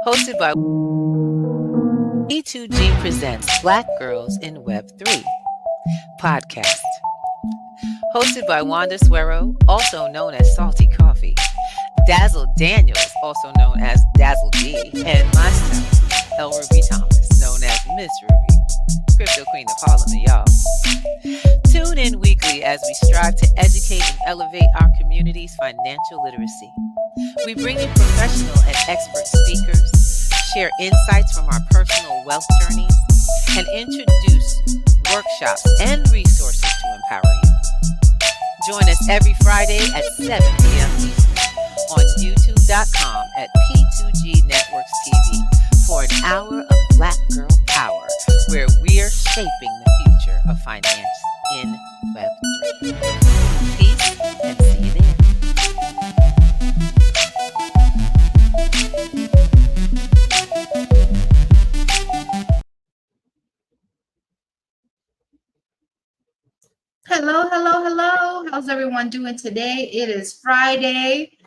Hosted by E2G presents Black Girls in Web3 podcast. Hosted by Wanda SUERO, also known as Salty Coffee, Dazzle Daniels, also known as Dazzle D, and myself, ELRUBY Thomas, known as Miss Ruby, Crypto Queen of Harlem, y'all. Tune in weekly as we strive to educate and elevate our community's financial literacy. We bring you professional and expert speakers, share insights from our personal wealth journeys, and introduce workshops and resources to empower you. Join us every Friday at 7 p.m. Eastern on youtube.com at P2G Networks TV for an hour of Black Girl Power, where we're shaping the future of finance in Web3. Peace and see you there. Hello. How's everyone doing today? It is Friday,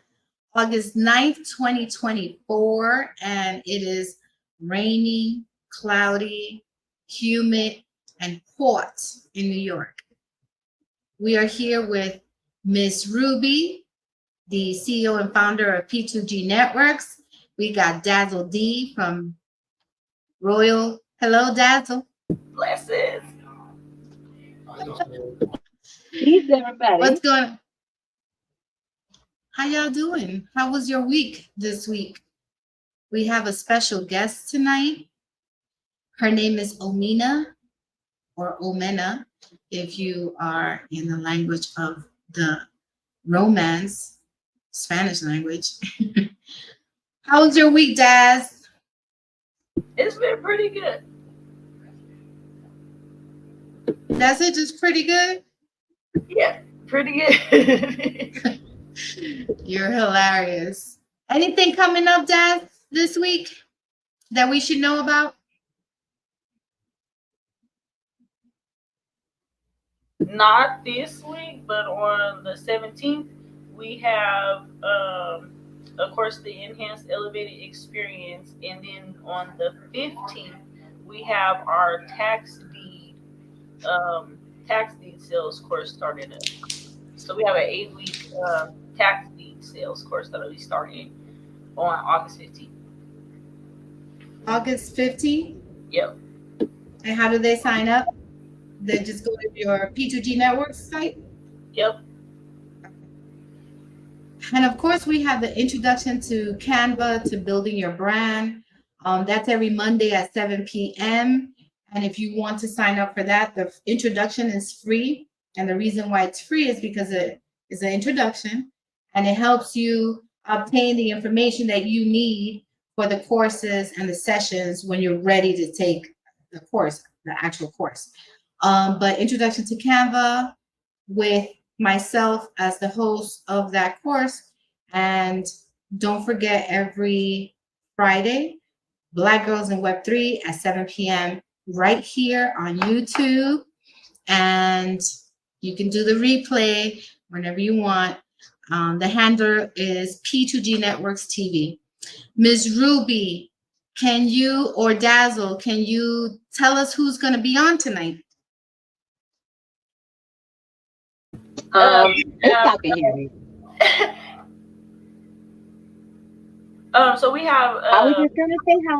August 9th, 2024, and it is rainy, cloudy, humid, and hot in New York. We are here with Miss Ruby, the CEO and founder of P2G Networks. We got Dazzle D from Royal. Hello, Dazzle. Blessings. Peace, everybody. What's going on? How y'all doing? How was your week this week? We have a special guest tonight. Her name is Omena, or Omena, if you are in the language of the Romance, Spanish language. How was your week, Daz? It's been pretty good. That's it, just pretty good? Yeah, pretty good. You're hilarious. Anything coming up, Daz, this week that we should know about? Not this week, but on the 17th, we have, of course, the enhanced elevated experience. And then on the 15th, we have our tax deed sales course started up. So we have an 8-week tax deed sales course that will be starting on August 15th. August 15th? Yep. And how do they sign up? They just go to your P2G Networks site? Yep. And of course, we have the introduction to Canva, to building your brand. That's every Monday at 7 p.m. And if you want to sign up for that, the introduction is free. And the reason why it's free is because it is an introduction, and it helps you obtain the information that you need for the courses and the sessions when you're ready to take the course, the actual course. But introduction to Canva with myself as the host of that course. And don't forget, every Friday, Black Girls in Web3 at 7 p.m. right here on YouTube. And you can do the replay whenever you want. The handle is P2G Networks TV. Ms. Ruby, can you, or Dazzle, can you tell us who's going to be on tonight? Y'all can hear me. So we have. I was just gonna say hi.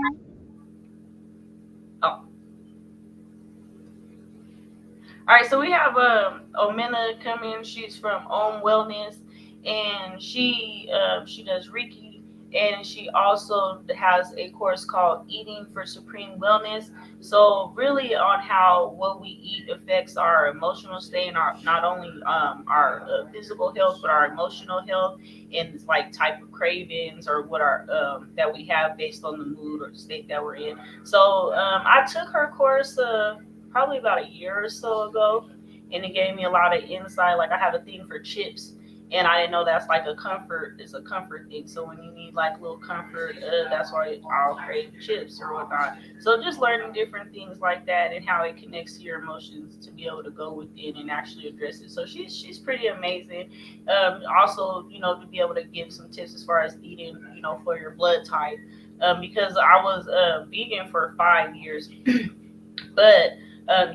Oh. All right, so we have Omena come in. She's from Wellness, and she does Reiki, and she also has a course called Eating for Supreme Wellness. So really on how what we eat affects our emotional state and our not only our physical health but our emotional health, and like type of cravings or what our that we have based on the mood or the state that we're in. So I took her course probably about a year or so ago, and it gave me a lot of insight. Like I have a thing for chips, And I didn't know that's like a comfort. It's a comfort thing. So when you need like a little comfort, that's why I'll crave chips or whatnot. So just learning different things like that and how it connects to your emotions to be able to go within and actually address it. So she's pretty amazing. Also, to be able to give some tips as far as eating, for your blood type. Because I was vegan for 5 years, but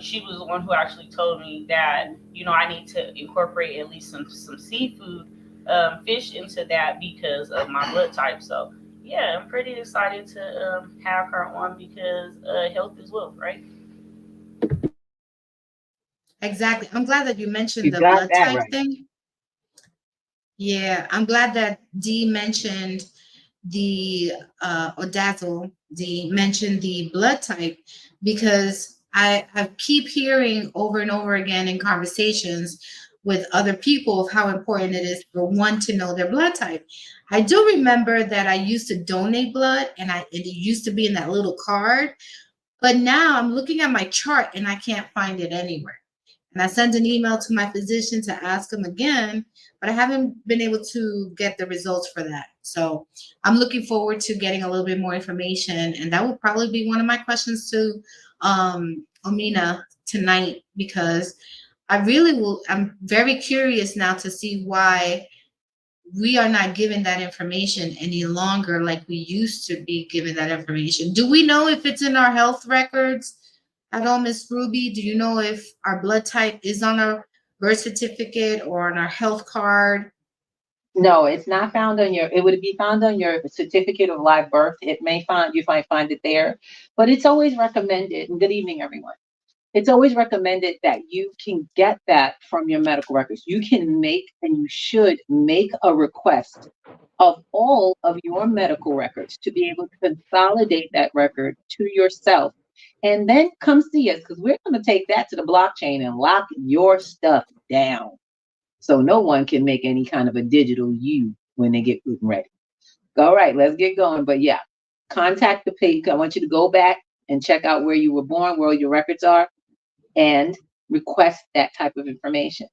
she was the one who actually told me that I need to incorporate at least some seafood, fish into that because of my blood type. So yeah, I'm pretty excited to have her on because health is wealth, right? Exactly. I'm glad that you You mentioned the got blood that type right. thing. Yeah, I'm glad that Dee mentioned the or Dazzle Dee mentioned the blood type, because I keep hearing over and over again in conversations with other people of how important it is for one to know their blood type. I do remember that I used to donate blood, and it used to be in that little card, but now I'm looking at my chart and I can't find it anywhere. And I sent an email to my physician to ask him again, but I haven't been able to get the results for that. So I'm looking forward to getting a little bit more information. And that will probably be one of my questions to Omena tonight, because I'm very curious now to see why we are not given that information any longer like we used to be given that information. Do we know if it's in our health records at all, Miss Ruby? Do you know if our blood type is on our birth certificate or on our health card? No, it's not found on your. It would be found on your certificate of live birth. It may find you might find it there, but it's always recommended. And good evening, everyone. It's always recommended that you can get that from your medical records. You can make and you should make a request of all of your medical records to be able to consolidate that record to yourself. And then come see us, because we're going to take that to the blockchain and lock your stuff down. So no one can make any kind of a digital you when they get gluten ready. All right, let's get going. But yeah, contact the page. I want you to go back and check out where you were born, where your records are, and request that type of information.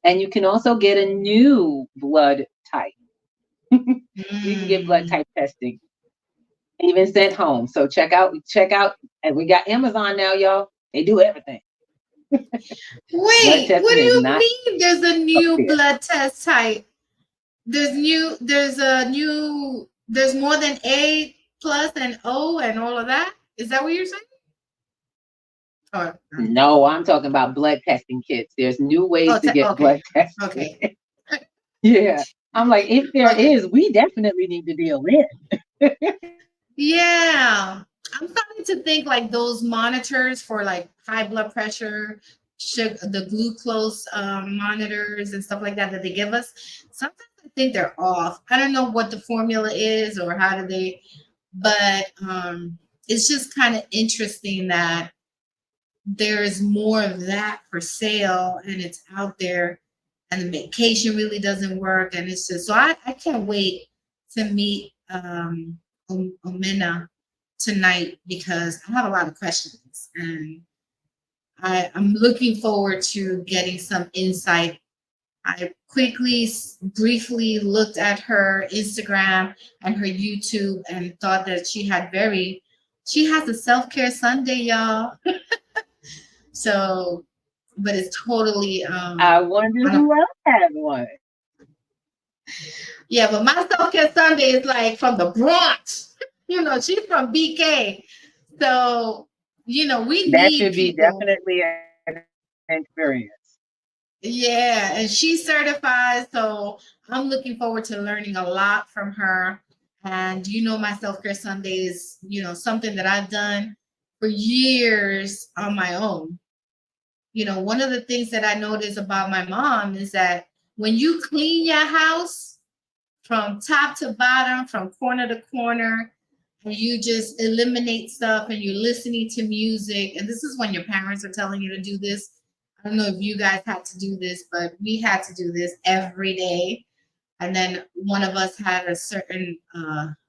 And you can also get a new blood type. You can get blood type testing, even sent home. So check out, and we got Amazon now, y'all. They do everything. Blood Wait, what testing do is you not mean there's a up new there. blood test type? There's more than A plus and O and all of that? Is that what you're saying? Or, No, I'm talking about blood testing kits. There's new ways to get okay. blood tested. Okay. Yeah. I'm like, if there Okay. is, we definitely need to deal in. Yeah. I'm starting to think like those monitors for like high blood pressure, sugar, the glucose monitors and stuff like that they give us. Sometimes I think they're off. I don't know what the formula is or how do they, but it's just kind of interesting that there's more of that for sale and it's out there, and the medication really doesn't work. And it's just, so I can't wait to meet Omena tonight, because I have a lot of questions, and I'm looking forward to getting some insight. I briefly looked at her Instagram and her YouTube and thought that she has a self-care Sunday, y'all. So, but it's totally I wonder who else has one. yeah, but my self-care Sunday is like from the Bronx. She's from BK. So, we That need should be people. definitely an experience. Yeah, and she's certified. So I'm looking forward to learning a lot from her. And my self-care Sunday is, something that I've done for years on my own. One of the things that I noticed about my mom is that when you clean your house from top to bottom, from corner to corner, and you just eliminate stuff and you're listening to music, and this is when your parents are telling you to do this. I don't know if you guys had to do this, but we had to do this every day. And then one of us had a certain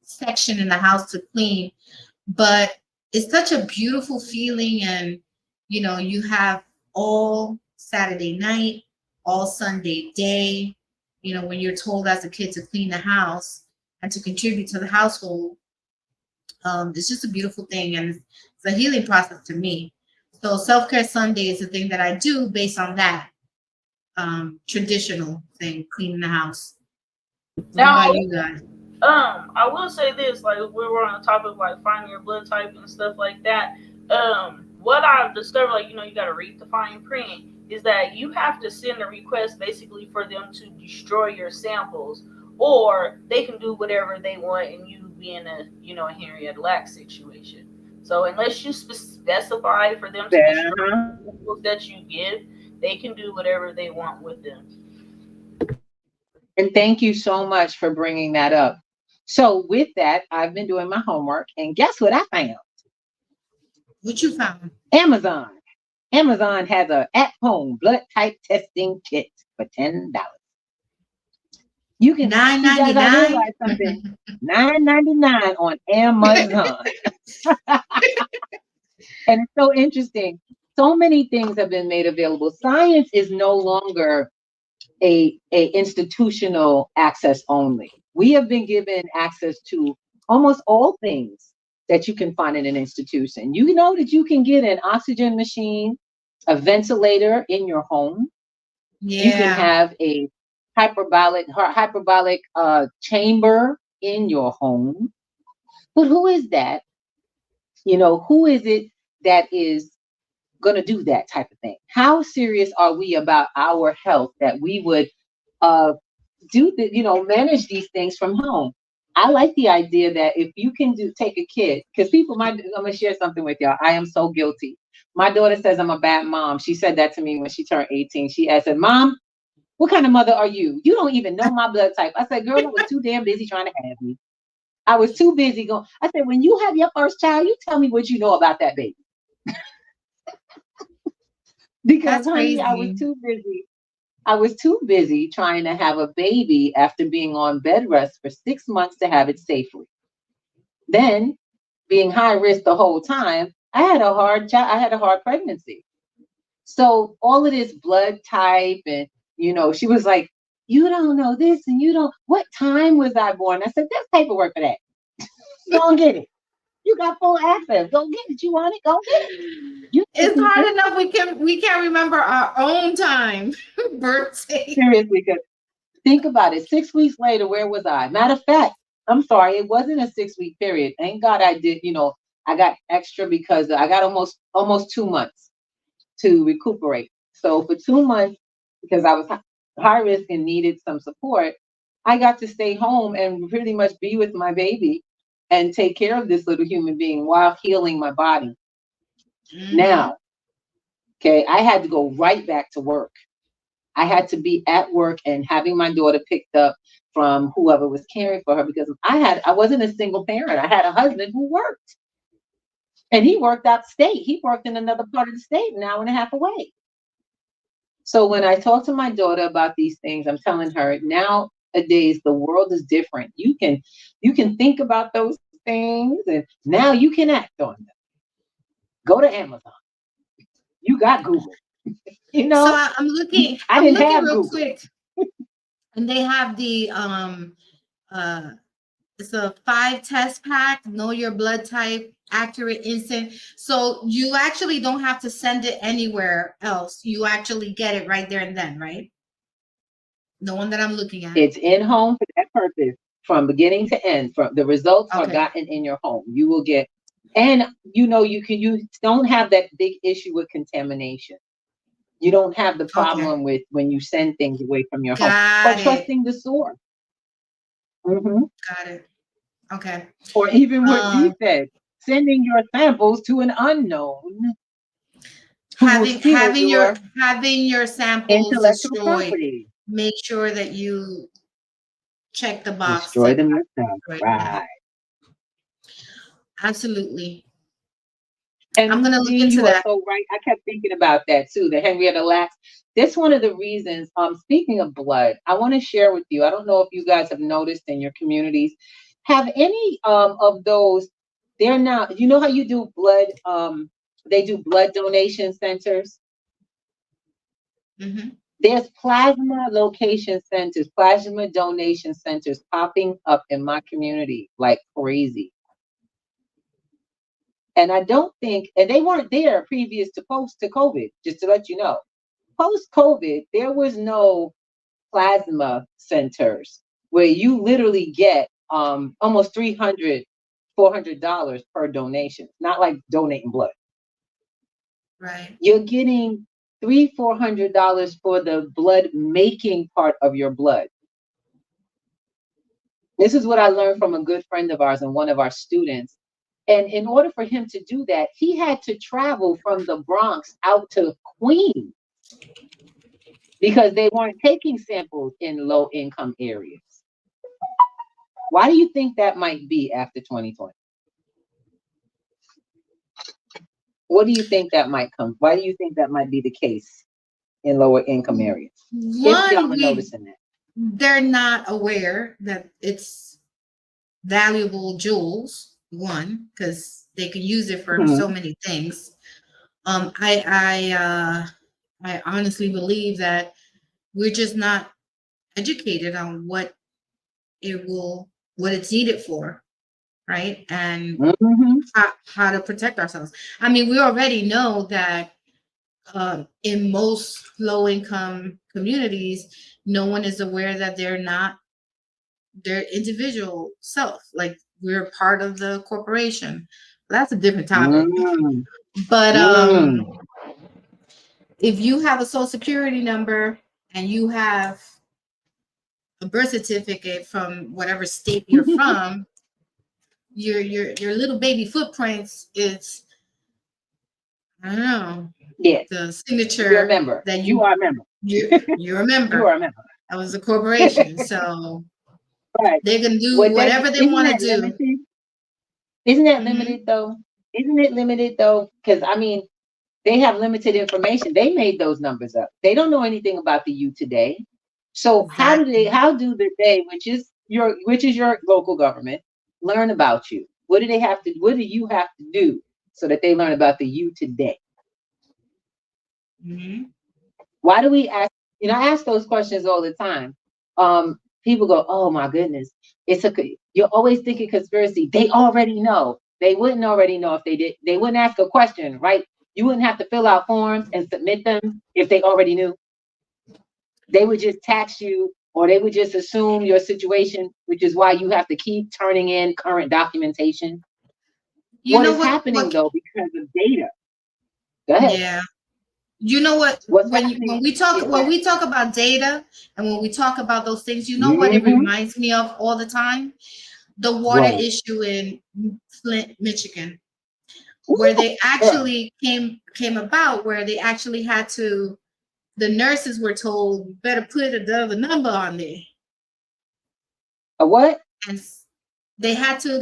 section in the house to clean. But it's such a beautiful feeling. And, you have all Saturday night, all Sunday day. You know, when you're told as a kid to clean the house and to contribute to the household, it's just a beautiful thing, and it's a healing process to me. So self-care Sunday is the thing that I do based on that traditional thing, cleaning the house. What Now, about you guys? I will say this, like we were on the topic of like finding your blood type and stuff like that. What I've discovered, like, you know, you gotta read the fine print, is that you have to send a request basically for them to destroy your samples, or they can do whatever they want and you be in a, you know, a Henrietta Lacks situation. So unless you specify for them to destroy Uh-huh. the samples that you give, they can do whatever they want with them. And thank you so much for bringing that up. So with that, I've been doing my homework, and guess what I found? What you found? Amazon. Amazon has a at-home blood type testing kit for $10. You can see, guys, I realized something. $9.99. $9.99 on Amazon. And it's so interesting. So many things have been made available. Science is no longer a institutional access only. We have been given access to almost all things that you can find in an institution. You know that you can get an oxygen machine, a ventilator in your home. You can Yeah. have a hyperbolic chamber in your home. But who is that? You know, who is it that is going to do that type of thing? How serious are we about our health that we would do the, you know, manage these things from home? I like the idea that if you can take a kid, because I'm gonna share something with y'all. I am so guilty. My daughter says I'm a bad mom. She said that to me when she turned 18. She said, "Mom, what kind of mother are you? You don't even know my blood type." I said, "Girl, I was too damn busy trying to have you. I was too busy going." I said, "When you have your first child, you tell me what you know about that baby." Because, That's honey, I was crazy. too busy. I was too busy trying to have a baby after being on bed rest for 6 months to have it safely. Then, being high risk the whole time, I had a hard pregnancy. So all of this blood type and, you know, she was like, "You don't know this and you don't, what time was I born?" I said, "There's paperwork for that. Go and get it. You got full access. Go get it. You want it? Go get it." You It's hard enough we can't remember our own time birthday. seriously, because think about it. 6 weeks later, where was I? Matter of fact, I'm sorry, it wasn't a 6 week period. Thank God I did, you know, I got extra because I got almost 2 months to recuperate. So for 2 months, because I was high risk and needed some support, I got to stay home and pretty much be with my baby and take care of this little human being while healing my body. Mm-hmm. Now, okay, I had to go right back to work. I had to be at work and having my daughter picked up from whoever was caring for her because I wasn't a single parent. I had a husband who worked. And he worked out state. He worked in another part of the state, an hour and a half away. So when I talk to my daughter about these things, I'm telling her nowadays the world is different. You can think about those things and now you can act on them. Go to Amazon. You got Google. You So know, I'm looking. I I'm didn't looking have real Google. quick, and they have the uh it's a 5 test pack. Know your blood type, accurate instant. So you actually don't have to send it anywhere else. You actually get it right there and then, right? The one that I'm looking at. It's in home for that purpose from beginning to end. From the results are Okay. gotten in your home. You will get, and you know, you don't have that big issue with contamination. You don't have the Okay. problem with when you send things away from your home or Got it. trusting the source. Mhm. Got it. Okay. Or even what Um, we said, sending your samples to an unknown who will having steal having your your having your samples intellectual destroyed. property. Make sure that you check the box. Destroy Set them yourself. right. Right. Absolutely. I'm And gonna look Dee, into you are that. so right. I kept thinking about that too, the Henrietta Lacks. That's one of the reasons, speaking of blood, I want to share with you. I don't know if you guys have noticed in your communities, have any of those, they're now, you know how you do blood, they do blood donation centers. Hmm. There's plasma location centers, plasma donation centers popping up in my community like crazy. And I don't think, and they weren't there previous to post to COVID, just to let you know. Post COVID, there was no plasma centers where you literally get almost $300, $400 per donation. Not like donating blood. Right. You're getting $300, $400 for the blood making part of your blood. This is what I learned from a good friend of ours and one of our students. And in order for him to do that, he had to travel from the Bronx out to Queens because they weren't taking samples in low income areas. Why do you think that might be after 2020? What do you think that might come? Why do you think that might be the case in lower income areas? If y'all are noticing that. They're not aware that it's valuable jewels, one, because they can use it for so many things. I honestly believe that we're just not educated on what it's needed for, right? And how to protect ourselves. I mean, we already know that in most low-income communities, no one is aware that they're not their individual self. Like, we're part of the corporation. That's a different topic. But if you have a social security number and you have a birth certificate from whatever state you're from, your little baby footprints is, I don't know. Yes. The signature. You're a member. That you are a member. You're a member. You are a member. That was a corporation. So right. They can do whatever they want to do. Limited? Isn't that limited though? Isn't it limited though? Because I mean, they have limited information. They made those numbers up. They don't know anything about the you today. So Exactly. how do they, which is your local government, learn about you? What do you have to do so that they learn about the you today? Why do we ask? I ask those questions all the time. People go, "Oh my goodness, you're always thinking conspiracy." They already know. They wouldn't already know if they did. They wouldn't ask a question, right? You wouldn't have to fill out forms and submit them if they already knew. They would just tax you, or they would just assume your situation, which is why you have to keep turning in current documentation. What is happening though because of data? Go ahead. Yeah. You know what? When we talk about data and when we talk about those things, you know what it reminds me of all the time? The water issue in Flint, Michigan, where they actually came about, where they actually had to. The nurses were told, better put another number on there. A what? And they had to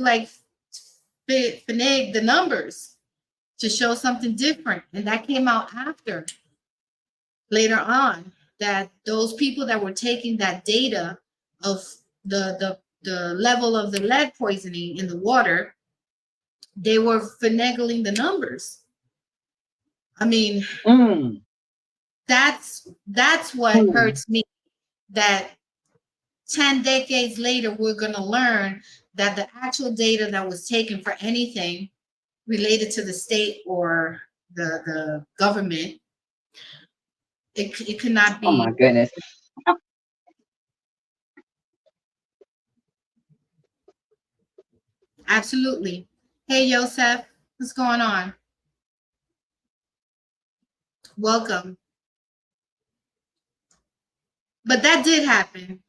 finagle the numbers to show something different. And that came out later on, that those people that were taking that data of the level of the lead poisoning in the water, they were finagling the numbers. I mean, that's what hurts me, that 10 decades later, we're going to learn that the actual data that was taken for anything related to the state or the government, it cannot be. Oh my goodness. Absolutely. Hey, Yosef, what's going on? Welcome. But that did happen.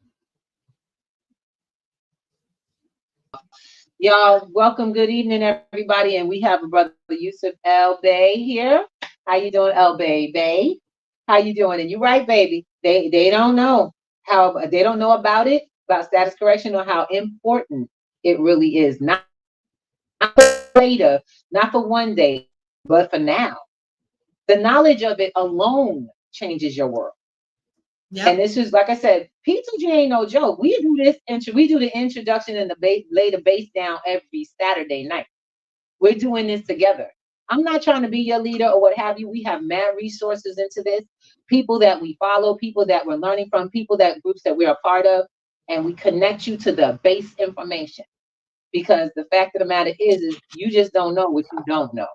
Y'all, welcome. Good evening, everybody. And we have a brother, Yusuf El Bay here. How you doing, El Bay? Bay? How you doing? And you're right, baby. They don't know they don't know about status correction, or how important it really is. Not for later, not for one day, but for now. The knowledge of it alone changes your world. Yep. And this is, like I said, P2G ain't no joke. We do the introduction and lay the base down every Saturday night. We're doing this together. I'm not trying to be your leader or what have you. We have mad resources into this. People that we follow, people that we're learning from, groups that we're a part of, and we connect you to the base information. Because the fact of the matter is you just don't know what you don't know.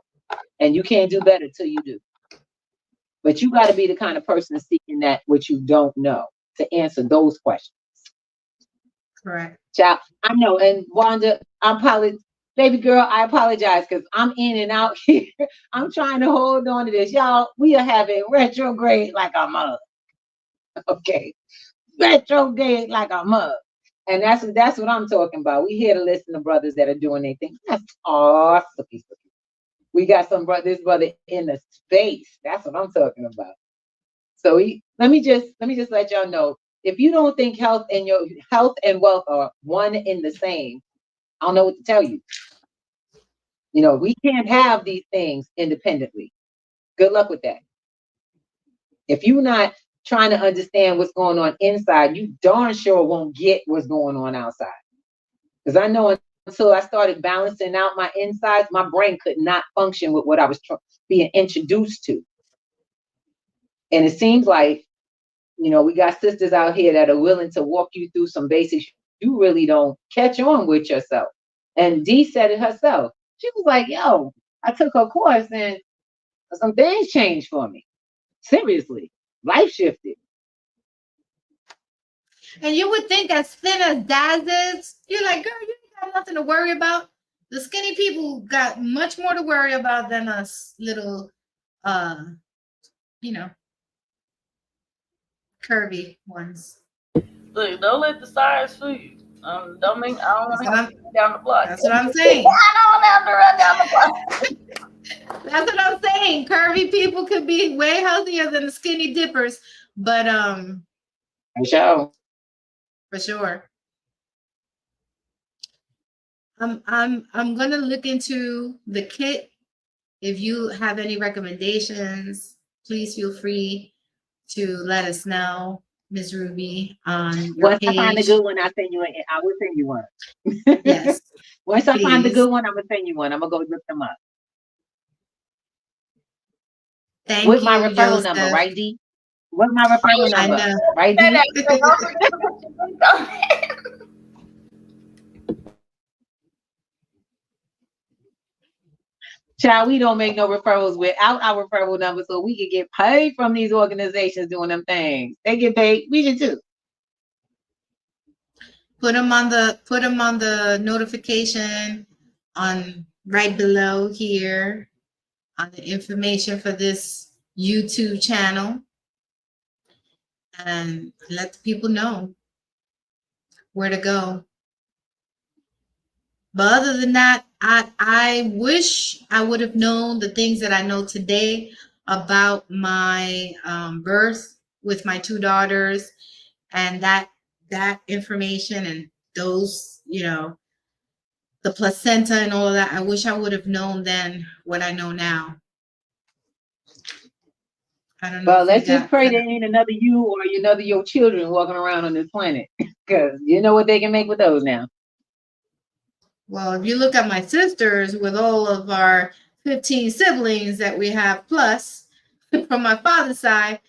And you can't do better till you do. But you got to be the kind of person seeking that what you don't know to answer those questions. Correct. Child, I know. And Wanda, baby girl, I apologize because I'm in and out here. I'm trying to hold on to this. Y'all, we are having retrograde like a mug. Okay. Retrograde like a mug. And that's what I'm talking about. We here to listen to brothers that are doing their thing. That's awesome. We got this brother in the space. That's what I'm talking about. So let me just let y'all know, if you don't think health and wealth are one in the same, I don't know what to tell you. You know, we can't have these things independently. Good luck with that. If you're not trying to understand what's going on inside, you darn sure won't get what's going on outside. Because I know until I started balancing out my insides, my brain could not function with what I was being introduced to. And it seems like, you know, we got sisters out here that are willing to walk you through some basics you really don't catch on with yourself. And Dee said it herself. She was like, yo, I took her course and some things changed for me. Seriously, life shifted. And you would think as thin as Daz is, you're like, girl, you got nothing to worry about. The skinny people got much more to worry about than us little, you know, curvy ones. Look, don't let the size fool you. I don't want to have to run down the block. That's what I'm saying. I don't have to run down the block. That's what I'm saying. Curvy people could be way healthier than the skinny dippers, but for sure. I'm gonna look into the kit. If you have any recommendations, please feel free to let us know, Ms. Ruby, on your Once page. I find a good one, I will send you one. Yes. Once I find the good one, I'm gonna send you one. I'm gonna go look them up. Thank with you, my referral Joseph. number, right, D? With my referral number, right, D? Child, we don't make no referrals without our referral number, so we can get paid from these organizations doing them things. They get paid. We should too. Put them on the notification on right below here on the information for this YouTube channel, and let the people know where to go. But other than that, I wish I would have known the things that I know today about my birth with my two daughters, and that information and those, you know, the placenta and all of that. I wish I would have known then what I know now. I don't know. Well, let's just pray there ain't another you or another your children walking around on this planet, because you know what they can make with those now. Well, if you look at my sisters with all of our 15 siblings that we have, plus from my father's side,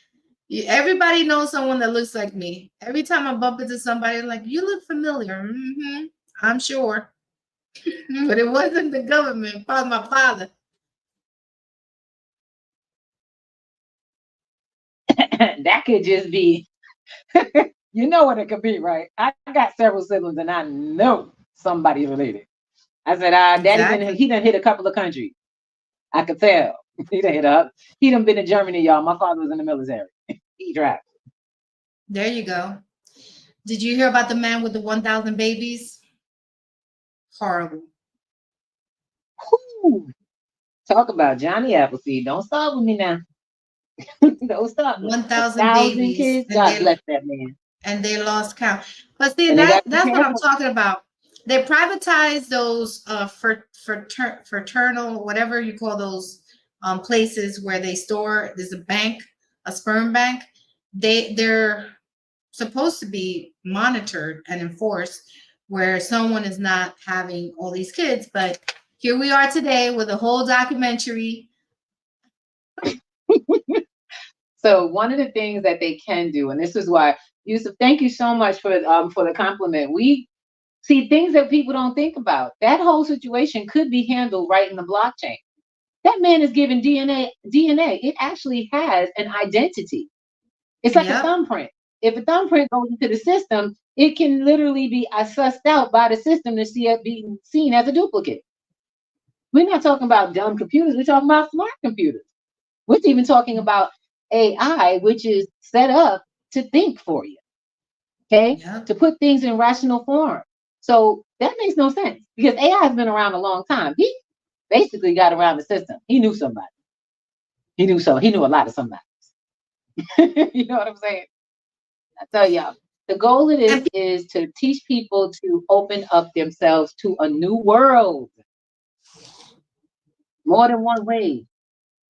everybody knows someone that looks like me. Every time I bump into somebody, like, you look familiar. I'm sure. But it wasn't the government, probably my father. That could just be, you know what it could be, right? I got several siblings and I know somebody's related. I said, Daddy, he done hit a couple of countries. I could tell. He done been to Germany, y'all. My father was in the military. He traveled. There you go. Did you hear about the man with the 1,000 babies? Horrible. Ooh. Talk about Johnny Appleseed. Don't start with me now. Don't stop. 1,000 babies. Kids. God bless that man. And they lost count. But see, that's what I'm talking about. They privatized those fraternal, whatever you call those places where they store. There's a bank, a sperm bank. They're supposed to be monitored and enforced, where someone is not having all these kids. But here we are today with a whole documentary. So one of the things that they can do, and this is why, Yusuf, thank you so much for the compliment. We see things that people don't think about. That whole situation could be handled right in the blockchain. That man is given DNA. It actually has an identity. It's like a thumbprint. If a thumbprint goes into the system, it can literally be sussed out by the system to see it being seen as a duplicate. We're not talking about dumb computers. We're talking about smart computers. We're even talking about AI, which is set up to think for you, okay? To put things in rational form. So that makes no sense because AI has been around a long time. He basically got around the system. He knew somebody. He knew a lot of somebody. You know what I'm saying? I tell y'all, the goal of this is to teach people to open up themselves to a new world. More than one way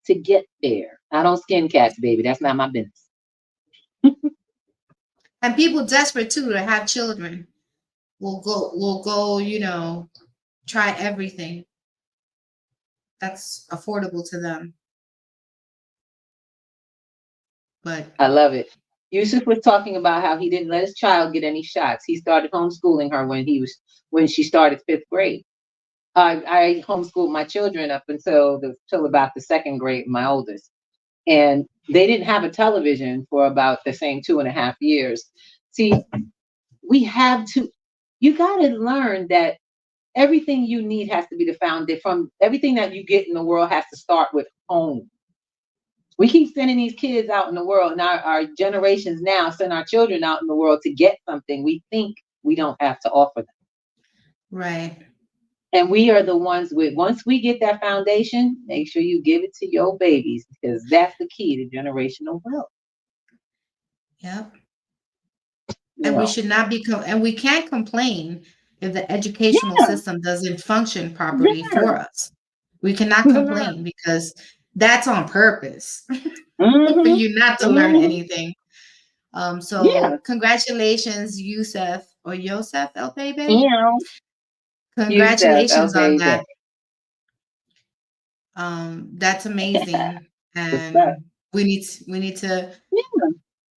to get there. I don't skin cats, baby. That's not my business. And people desperate too to have children will go, you know, try everything that's affordable to them. But I love it. Yusuf was talking about how he didn't let his child get any shots. He started homeschooling her when she started 5th grade. I homeschooled my children up until about the 2nd grade, my oldest. And they didn't have a television for about the same 2.5 years. See, you got to learn that everything you need has to be the foundation. From everything that you get in the world has to start with home. We keep sending these kids out in the world, and our generations now send our children out in the world to get something we think we don't have to offer them. Right. And we are the ones once we get that foundation, make sure you give it to your babies because that's the key to generational wealth. Yep. And we should not be, and we can't complain if the educational system doesn't function properly for us. We cannot complain because that's on purpose for you not to learn anything. So congratulations, Yusuf or Yosef El Baby. Yeah. Congratulations on that. That's amazing. And we need to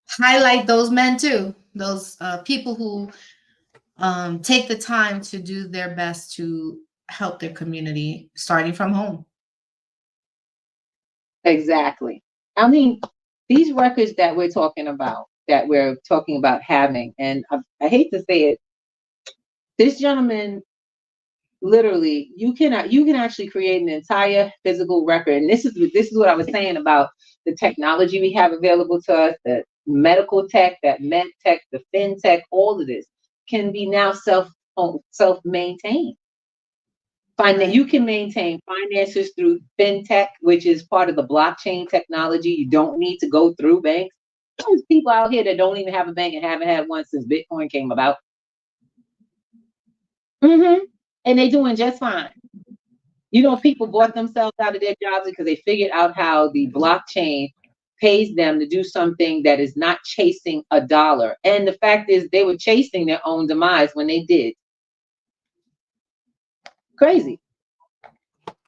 highlight those men too. Those people who take the time to do their best to help their community, starting from home. Exactly. I mean, these records that we're talking about having, and I hate to say it, this gentleman, literally, you can actually create an entire physical record. And this is what I was saying about the technology we have available to us, the medical tech, that med tech, the fintech, all of this can be now self-maintained. You can maintain finances through fintech, which is part of the blockchain technology. You don't need to go through banks. There's people out here that don't even have a bank and haven't had one since Bitcoin came about. And they're doing just fine. You know, people bought themselves out of their jobs because they figured out how the blockchain pays them to do something that is not chasing a dollar. And the fact is, they were chasing their own demise when they did. Crazy.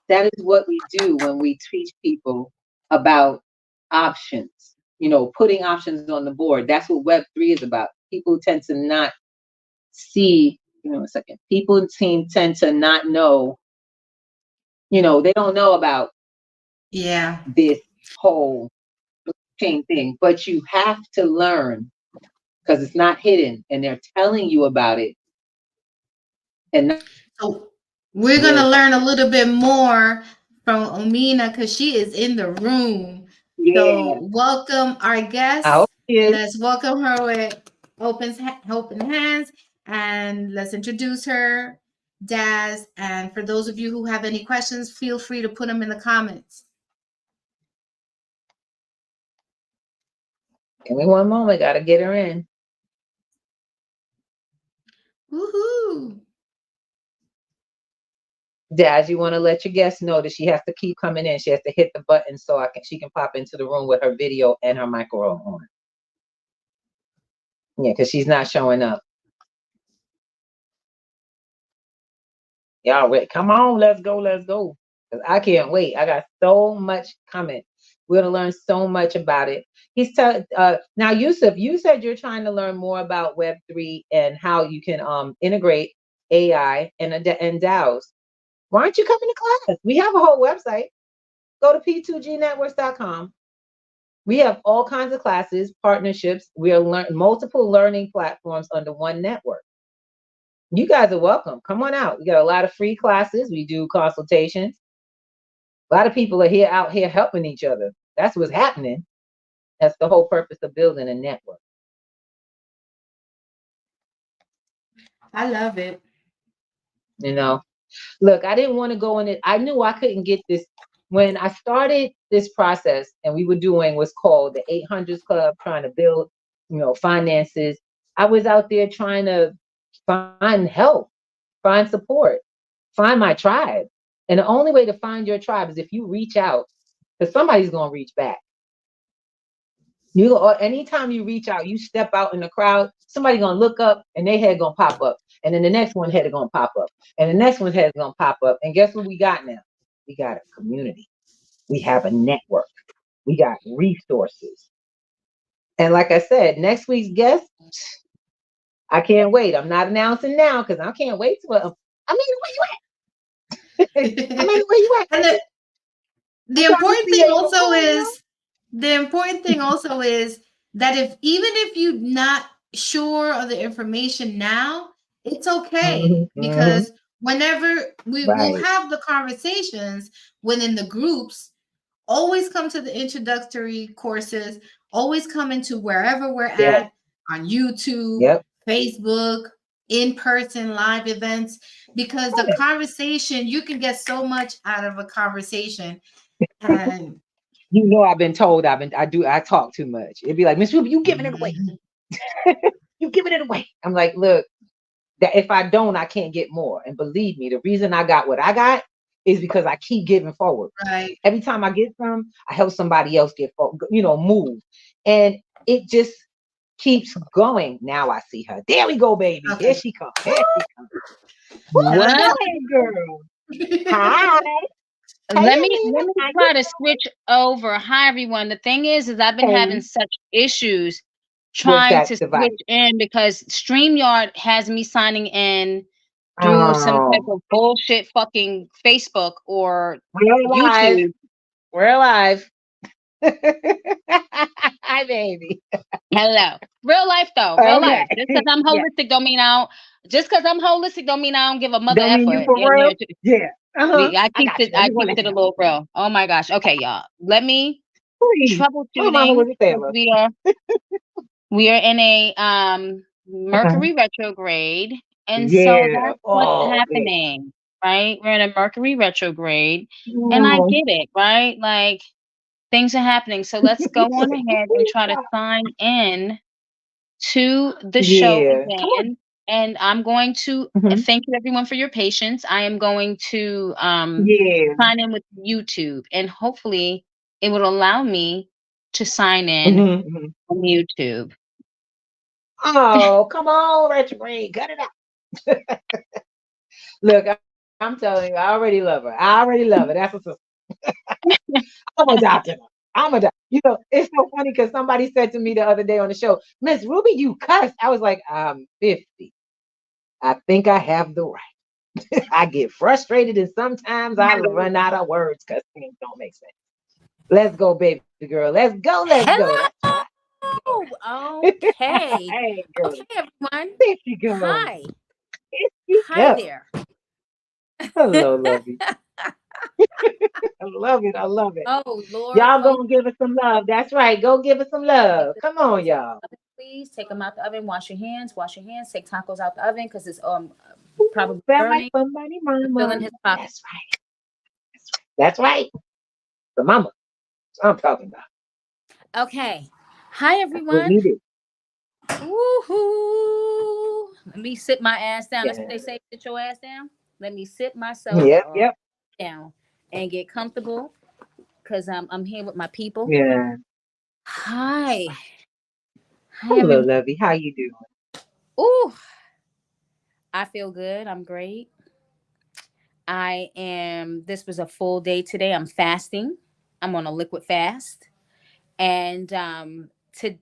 That is what we do when we teach people about options, putting options on the board. That's what Web3 is about. People tend to not see, people tend to not know, they don't know about this whole blockchain thing, but you have to learn because it's not hidden and they're telling you about it. And so we're going to learn a little bit more from Omena because she is in the room. So welcome our guest. Let's welcome her with open hands and let's introduce her, Daz. And for those of you who have any questions, feel free to put them in the comments. Give me one moment. Got to get her in. Woohoo. Daz, you want to let your guests know that she has to keep coming in. She has to hit the button so she can pop into the room with her video and her microphone on. Yeah, because she's not showing up. Y'all ready? Come on, let's go, let's go. 'Cause I can't wait. I got so much coming. We're gonna learn so much about it. Now, Yusuf, you said you're trying to learn more about Web3 and how you can integrate AI and DAOs. Why aren't you coming to class? We have a whole website. Go to p2gnetworks.com. We have all kinds of classes, partnerships. We are multiple learning platforms under one network. You guys are welcome. Come on out. We got a lot of free classes. We do consultations. A lot of people are out here helping each other. That's what's happening. That's the whole purpose of building a network. I love it. You know, look, I didn't want to go in it. I knew I couldn't get this. When I started this process and we were doing what's called the 800s Club, trying to build, finances, I was out there trying to find help, find support, find my tribe. And the only way to find your tribe is if you reach out, because somebody's going to reach back. Anytime you reach out, you step out in the crowd, somebody's going to look up and their head going to pop up. And then the next one head is going to pop up. And the next one's head is going to pop up. And guess what we got now? We got a community. We have a network. We got resources. And like I said, next week's guest, I can't wait. I'm not announcing now because I can't wait to. Where you at? Where you at? And the important thing also is that even if you're not sure of the information now, it's okay, because whenever we will have the conversations within the groups, always come to the introductory courses, always come into wherever we're at on YouTube, Facebook, in-person live events, because the conversation, you can get so much out of a conversation. And I've been told I talk too much. It'd be like, Miss Ruby, you giving it away. You giving it away. I'm like, look, that if I don't, I can't get more. And believe me, the reason I got what I got is because I keep giving forward. Right. Every time I get some, I help somebody else get forward, move. And it just keeps going. Now I see her. There we go, baby. Okay. Here she comes. What? Hey, girl. Hi. Let me try to switch over. Hi, everyone. The thing is I've been having such issues trying to switch in because StreamYard has me signing in through some type of bullshit fucking Facebook or YouTube. We're alive. Hi, baby. Hello. Real life though. Real life. Just because I'm holistic don't mean I don't give a mother effort. I keep it a little real. Oh my gosh. Okay, y'all. Let me troubleshooting. We are in a Mercury retrograde. And so that's what's happening. Right? We're in a Mercury retrograde. And I get it, right? Like things are happening. So let's go on ahead and try to sign in to the show again. And I'm going to thank you everyone for your patience. I am going to sign in with YouTube, and hopefully it will allow me to sign in on YouTube. Oh, come on, retrograde. Cut it out. Look, I'm telling you, I already love her. That's what's up. I'm adopting her. It's so funny because somebody said to me the other day on the show, Miss Ruby, you cuss. I was like, I'm 50. I think I have the right. I get frustrated and sometimes I run out of words because things don't make sense. Let's go, baby girl. Let's go. Hello. Okay. Hey, girl. Okay, everyone. There she goes. Hi. Hi there. Hello, lovey. I love it. Oh, Lord. Y'all gonna give us some love. That's right. Go give us some love. Come on, y'all. Please take them out the oven. Wash your hands. Take tacos out the oven because it's probably burning. Somebody, filling his pocket. That's right. The mama. That's what I'm talking about. Okay. Hi, everyone. Woohoo! Let me sit my ass down. That's what they say. Sit your ass down. Let me sit myself down and get comfortable because I'm here with my people. Yeah. Hi. Hello, lovey. How you doing? Ooh, I feel good. I'm great. This was a full day today. I'm fasting. I'm on a liquid fast. And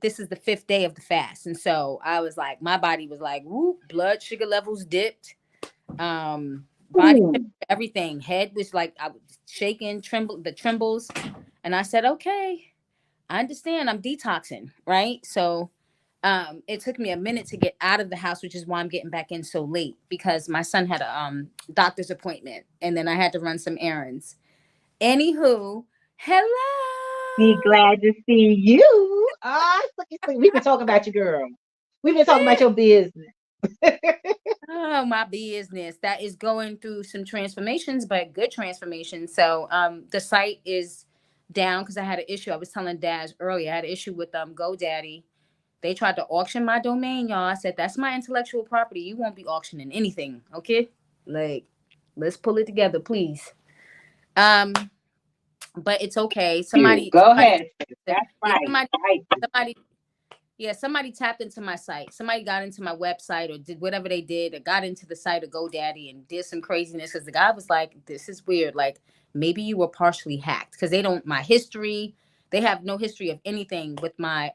this is the 5th day of the fast. And so I was like, my body was like, whoop, blood sugar levels dipped. Body everything. Head was like, I was shaking, trembles. And I said, okay, I understand. I'm detoxing, right? So it took me a minute to get out of the house, which is why I'm getting back in so late, because my son had a doctor's appointment and then I had to run some errands. Anywho, hello. Be glad to see you. We've been talking about you, girl. We've been talking about your business. Oh, my business. That is going through some transformations, but good transformations. So the site is down because I had an issue. I was telling Daz earlier, I had an issue with GoDaddy. They tried to auction my domain, y'all. I said, that's my intellectual property. You won't be auctioning anything, okay? Like, let's pull it together, please. But it's okay. Somebody ahead. That's right. Somebody tapped into my site. Somebody got into my website or did whatever they did, or got into the site of GoDaddy and did some craziness. Because the guy was like, this is weird. Like, maybe you were partially hacked, because my history. They have no history of anything with my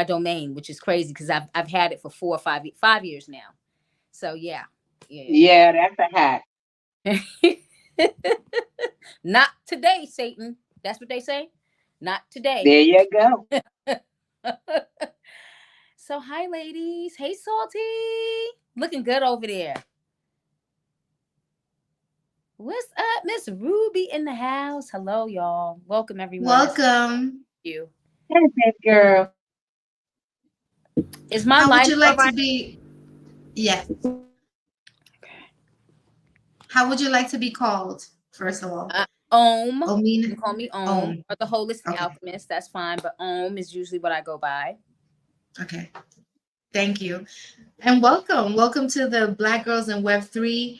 domain, which is crazy because I've had it for 4 or 5 years now. So yeah. Yeah, that's a hack. Not today, Satan. That's what they say. Not today. There you go. So hi, ladies. Hey, Salty. Looking good over there. What's up, Miss Ruby in the house? Hello, y'all. Welcome, everyone. Welcome. You. Hey, girl. Is my How life would you like to be? Yes. How would you like to be called? First of all, Omena. You can call me Om. Or the Holistic Alchemist. That's fine, but Om is usually what I go by. Okay. Thank you. And welcome to the Black Girls in Web 3.0.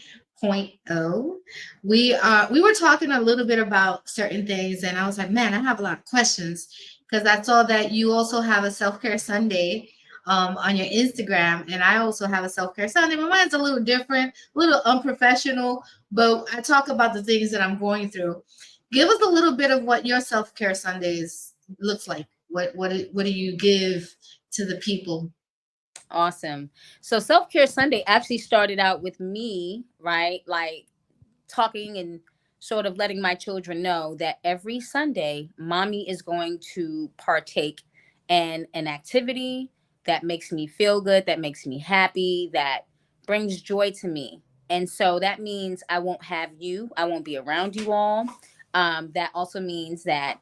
We were talking a little bit about certain things, and I was like, man, I have a lot of questions, because I saw that you also have a self-care Sunday on your Instagram, and I also have a self-care Sunday. My mine's a little different, a little unprofessional, but I talk about the things that I'm going through. Give us a little bit of what your self-care Sundays looks like. What do you give to the people? Awesome. So Self-Care Sunday actually started out with me, right? Like talking and sort of letting my children know that every Sunday, mommy is going to partake in an activity that makes me feel good, that makes me happy, that brings joy to me. And so that means I won't be around you all. That also means that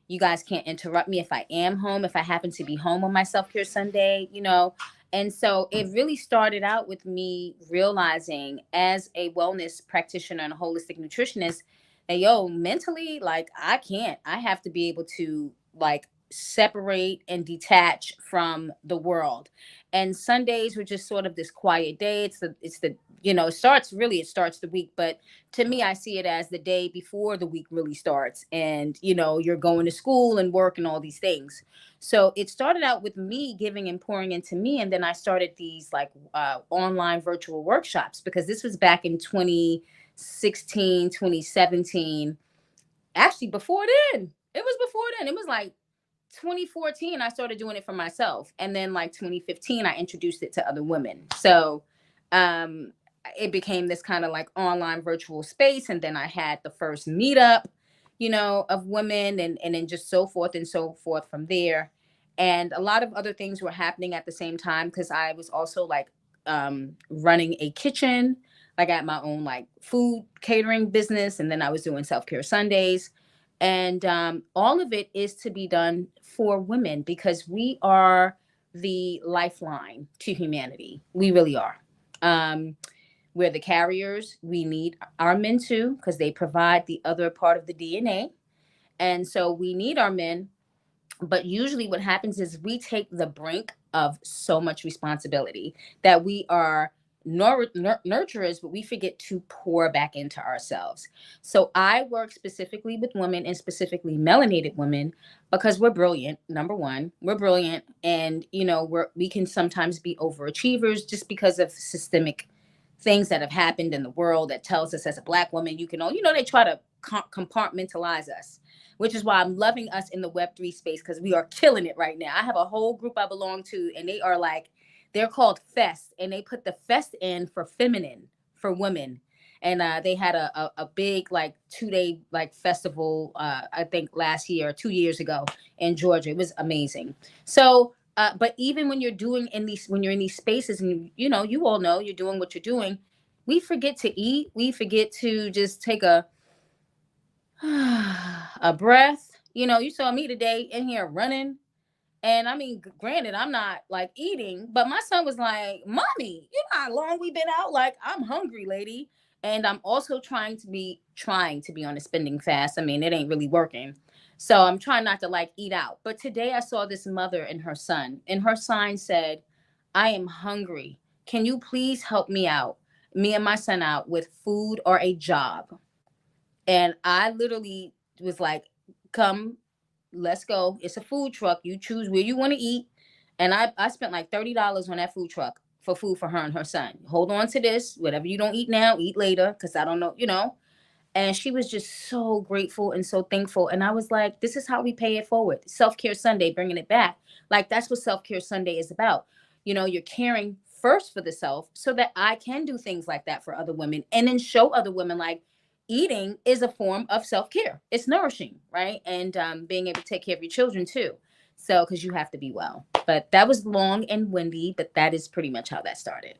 you guys can't interrupt me if I am home, if I happen to be home on my self-care Sunday, And so it really started out with me realizing, as a wellness practitioner and a holistic nutritionist, that mentally, like, I have to be able to like separate and detach from the world. And Sundays were just sort of this quiet day. It starts the week, but to me, I see it as the day before the week really starts, and you're going to school and work and all these things. So it started out with me giving and pouring into me, and then I started these like online virtual workshops, because this was back in 2016, 2017. Actually, before then. It was like 2014, I started doing it for myself. And then like 2015, I introduced it to other women. So it became this kind of like online virtual space. And then I had the first meetup, of women, and then just so forth and so forth from there. And a lot of other things were happening at the same time, because I was also like running a kitchen. Like I had my own like food catering business. And then I was doing self-care Sundays. And all of it is to be done for women, because we are the lifeline to humanity. We really are. We're the carriers. We need our men too, because they provide the other part of the DNA. And so we need our men. But usually what happens is we take the brink of so much responsibility that we are nurturers, but we forget to pour back into ourselves. So I work specifically with women, and specifically melanated women, because we're brilliant. Number one, we're brilliant. And, we can sometimes be overachievers just because of systemic things that have happened in the world that tells us as a Black woman, you can all, they try to compartmentalize us, which is why I'm loving us in the Web3 space, because we are killing it right now. I have a whole group I belong to, and they are like, they're called Fest, and they put the Fest in for feminine, for women. And they had a big like 2-day like festival, I think last year or 2 years ago in Georgia. It was amazing. So but even when you're when you're in these spaces, and you all know you're doing what you're doing, we forget to eat. We forget to just take a breath. You saw me today in here running. And I mean, granted, I'm not like eating, but my son was like, "Mommy, you know how long we've been out? Like, I'm hungry, lady." And I'm also trying to be on a spending fast. I mean, it ain't really working. So I'm trying not to like eat out. But today I saw this mother and her son, and her sign said, "I am hungry. Can you please help me out, me and my son out with food or a job?" And I literally was like, "Come, let's go. It's a food truck. You choose where you want to eat." And I spent like $30 on that food truck for food for her and her son. Hold on to this. Whatever you don't eat now, eat later, because I don't know. And she was just so grateful and so thankful. And I was like, this is how we pay it forward. Self-Care Sunday, bringing it back. Like, that's what Self-Care Sunday is about. You're caring first for the self so that I can do things like that for other women, and then show other women like eating is a form of self-care. It's nourishing, right? And being able to take care of your children too. So, because you have to be well. But that was long and windy, but that is pretty much how that started.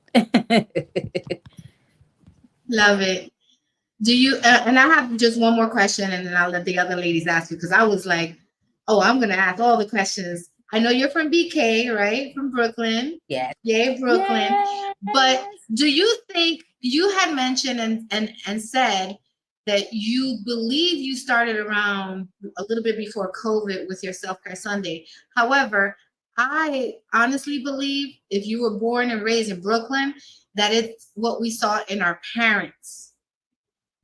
Love it. Do you, and I have just one more question, and then I'll let the other ladies ask you, because I was like, oh, I'm going to ask all the questions. I know you're from BK, right? From Brooklyn. Yes. Yay, Brooklyn. Yes. But do you think, you had mentioned and said that you believe you started around a little bit before COVID with your Self-Care Sunday. However, I honestly believe if you were born and raised in Brooklyn, that it's what we saw in our parents.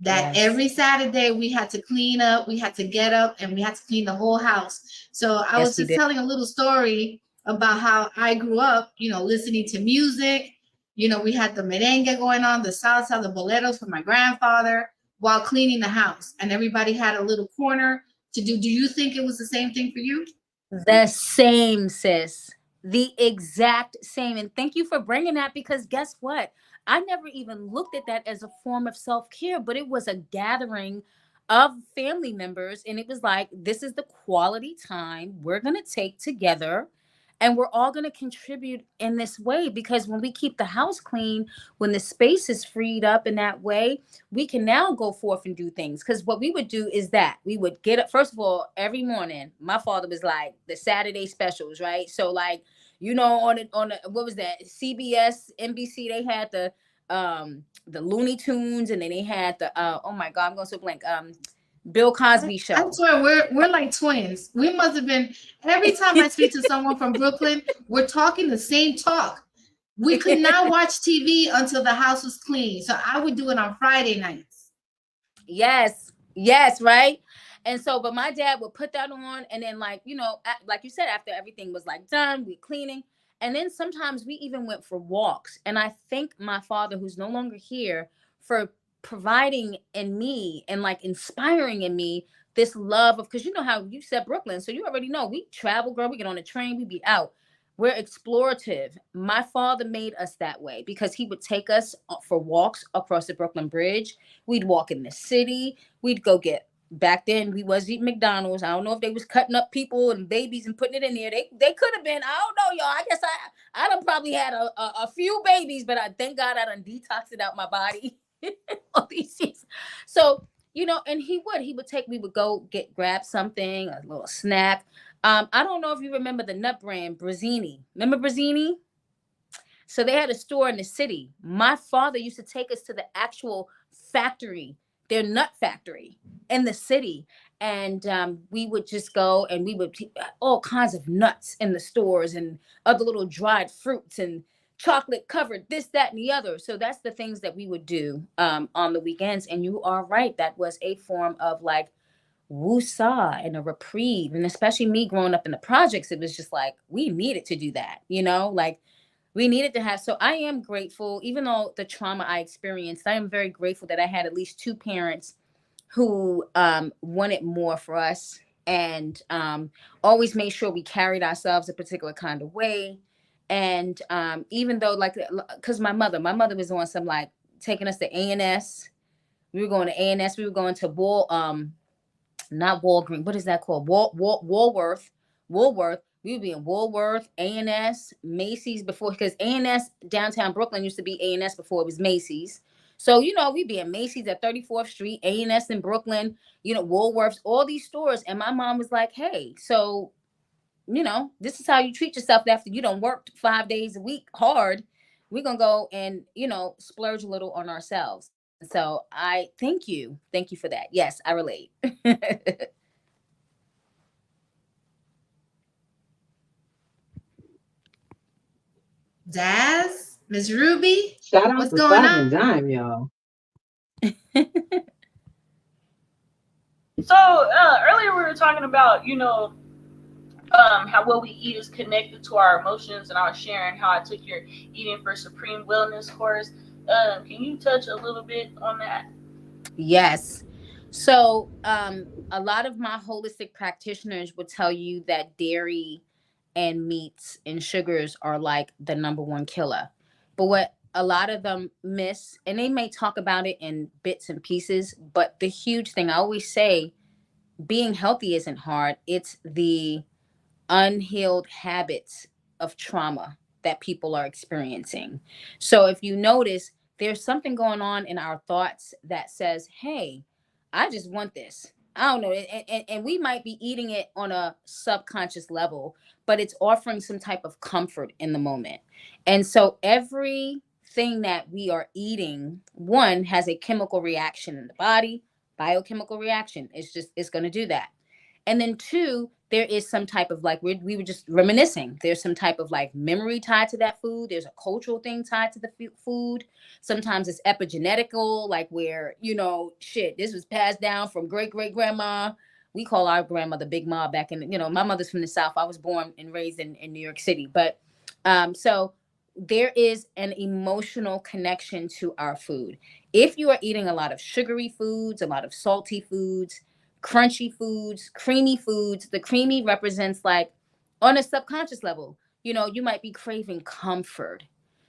That Yes. every Saturday we had to clean up, we had to get up, and we had to clean the whole house. So I was just telling a little story about how I grew up, listening to music. We had the merengue going on, the salsa, the boleros from my grandfather, while cleaning the house. And everybody had a little corner to do. Do you think it was the same thing for you? The same, sis. The exact same. And thank you for bringing that, because guess what? I never even looked at that as a form of self-care, but it was a gathering of family members. And it was like, this is the quality time we're going to take together. And we're all going to contribute in this way, because when we keep the house clean, when the space is freed up in that way, we can now go forth and do things. Because what we would do is that we would get up, first of all, every morning. My father was like the Saturday specials, right? So like, on the what was that, CBS, NBC, they had the Looney Tunes, and then they had the oh my God, I'm going so blank. Bill Cosby show. I swear we're like twins. We must have been, every time I speak to someone from Brooklyn, we're talking the same talk. We could not watch TV until the house was clean. So I would do it on Friday nights. Yes, right. And so, but my dad would put that on, and then like you said, after everything was like done, we cleaning. And then sometimes we even went for walks. And I thank my father, who's no longer here, for providing in me and like inspiring in me this love of, because you know how you said Brooklyn, so you already know we travel, girl. We get on a train, we be out. We're explorative. My father made us that way, because he would take us for walks across the Brooklyn Bridge. We'd walk in the city. We'd go get, back then we was eating McDonald's. I don't know if they was cutting up people and babies and putting it in there. They could have been. I don't know, y'all. I guess I done probably had a few babies, but I thank God I done detoxed it out my body. All these years. So, and we would go grab something, a little snack. I don't know if you remember the nut brand, Brazzini. Remember Brazzini? So they had a store in the city. My father used to take us to the actual factory, their nut factory in the city. And we would just go, and we would all kinds of nuts in the stores, and other little dried fruits and chocolate covered this, that, and the other. So that's the things that we would do on the weekends. And you are right. That was a form of like woo-saw and a reprieve. And especially me growing up in the projects, it was just like, we needed to do that, like we needed to have. So I am grateful, even though the trauma I experienced, I am very grateful that I had at least two parents who wanted more for us, and always made sure we carried ourselves a particular kind of way. And even though, like, because my mother was on some, like, taking us to A&S. We were going to A&S. We were going to not Walgreens. What is that called? Woolworth. Woolworth. We would be in Woolworth, A&S, Macy's before, because A&S downtown Brooklyn used to be A&S before it was Macy's. So, we'd be in Macy's at 34th Street, A&S in Brooklyn, Woolworths, all these stores. And my mom was like, hey, so, this is how you treat yourself after you don't work 5 days a week hard. We're going to go and, splurge a little on ourselves. So I thank you. Thank you for that. Yes, I relate. Daz, Miss Ruby, Shout out what's to going Five on? and Dime, y'all. So earlier we were talking about, how what we eat is connected to our emotions, and I was sharing how I took your Eating for Supreme Wellness course. Can you touch a little bit on that? Yes. So a lot of my holistic practitioners would tell you that dairy and meats and sugars are like the number one killer. But what a lot of them miss, and they may talk about it in bits and pieces, but the huge thing I always say, being healthy isn't hard. It's the unhealed habits of trauma that people are experiencing. So if you notice, there's something going on in our thoughts that says, hey, I just want this. I don't know. And we might be eating it on a subconscious level, but it's offering some type of comfort in the moment. And so everything that we are eating, one, has a chemical reaction in the body, biochemical reaction. It's going to do that. And then two, there is some type of, like, we were just reminiscing. There's some type of, like, memory tied to that food. There's a cultural thing tied to the food. Sometimes it's epigenetical, like, where, shit, this was passed down from great great grandma. We call our grandmother Big Ma back in, my mother's from the South. I was born and raised in New York City. But so there is an emotional connection to our food. If you are eating a lot of sugary foods, a lot of salty foods, crunchy foods, creamy foods. The creamy represents, like, on a subconscious level, you might be craving comfort.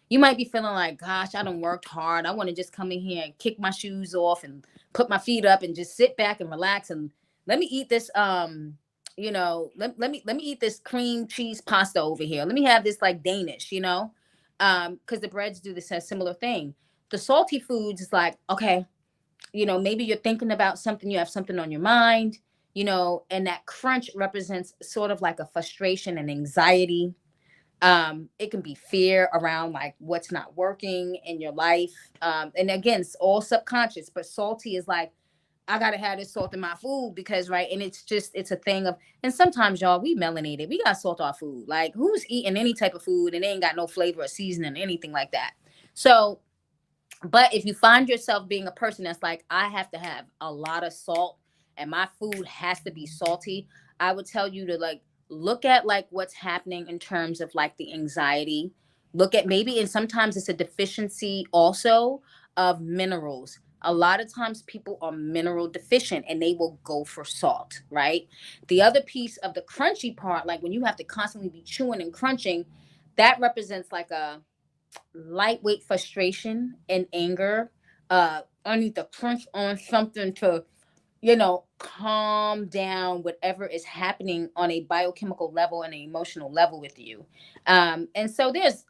You might be feeling like, gosh, I done worked hard. I want to just come in here and kick my shoes off and put my feet up and just sit back and relax and let me eat this let me eat this cream cheese pasta over here. Let me have this, like, Danish, because the breads do this similar thing. The salty foods is like, okay, maybe you're thinking about something, you have something on your mind, and that crunch represents sort of like a frustration and anxiety. It can be fear around, like, what's not working in your life. And again, it's all subconscious, but salty is like, I gotta have this salt in my food because, right. And it's a thing of, and sometimes, y'all, we melanated. We got salt our food. Like, who's eating any type of food and they ain't got no flavor or seasoning, anything like that. So, but if you find yourself being a person that's like, I have to have a lot of salt and my food has to be salty, I would tell you to, like, look at, like, what's happening in terms of, like, the anxiety. Look at maybe, and sometimes it's a deficiency also of minerals. A lot of times people are mineral deficient and they will go for salt, right? The other piece of the crunchy part, like when you have to constantly be chewing and crunching, that represents like a lightweight frustration and anger. I need to crunch on something to, calm down whatever is happening on a biochemical level and an emotional level with you. And so there's,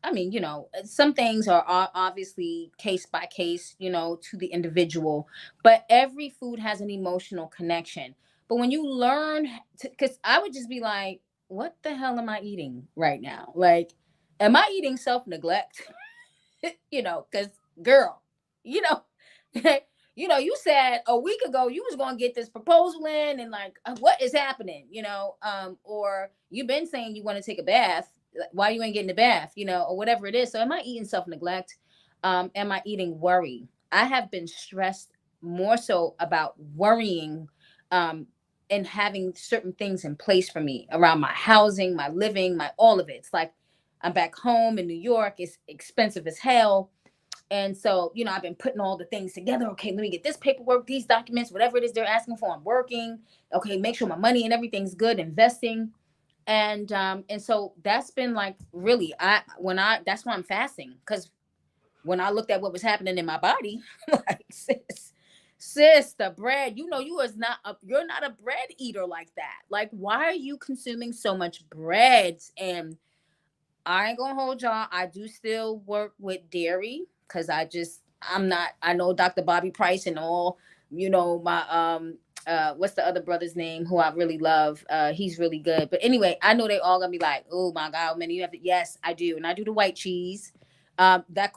some things are obviously case by case, to the individual, but every food has an emotional connection. But when you learn to, because I would just be like, what the hell am I eating right now? Like, am I eating self-neglect? Because, girl, you know, you said a week ago you was gonna get this proposal in, and, like, what is happening? Or you've been saying you want to take a bath. Why you ain't getting the bath? Or whatever it is. So, am I eating self-neglect? Am I eating worry? I have been stressed more so about worrying, and having certain things in place for me around my housing, my living, my all of it. It's like I'm back home in New York. It's expensive as hell. And so, I've been putting all the things together. Okay, let me get this paperwork, these documents, whatever it is they're asking for. I'm working. Okay, make sure my money and everything's good, investing. And so that's been like really that's why I'm fasting. Because when I looked at what was happening in my body, like sis, the bread, you're not a bread eater like that. Like, why are you consuming so much bread? And I ain't gonna hold y'all. I do still work with dairy because I know Dr. Bobby Price and all, my what's the other brother's name who I really love? He's really good. But anyway, I know they all gonna be like, oh my God, man, you have to. Yes, I do. And I do the white cheese. That the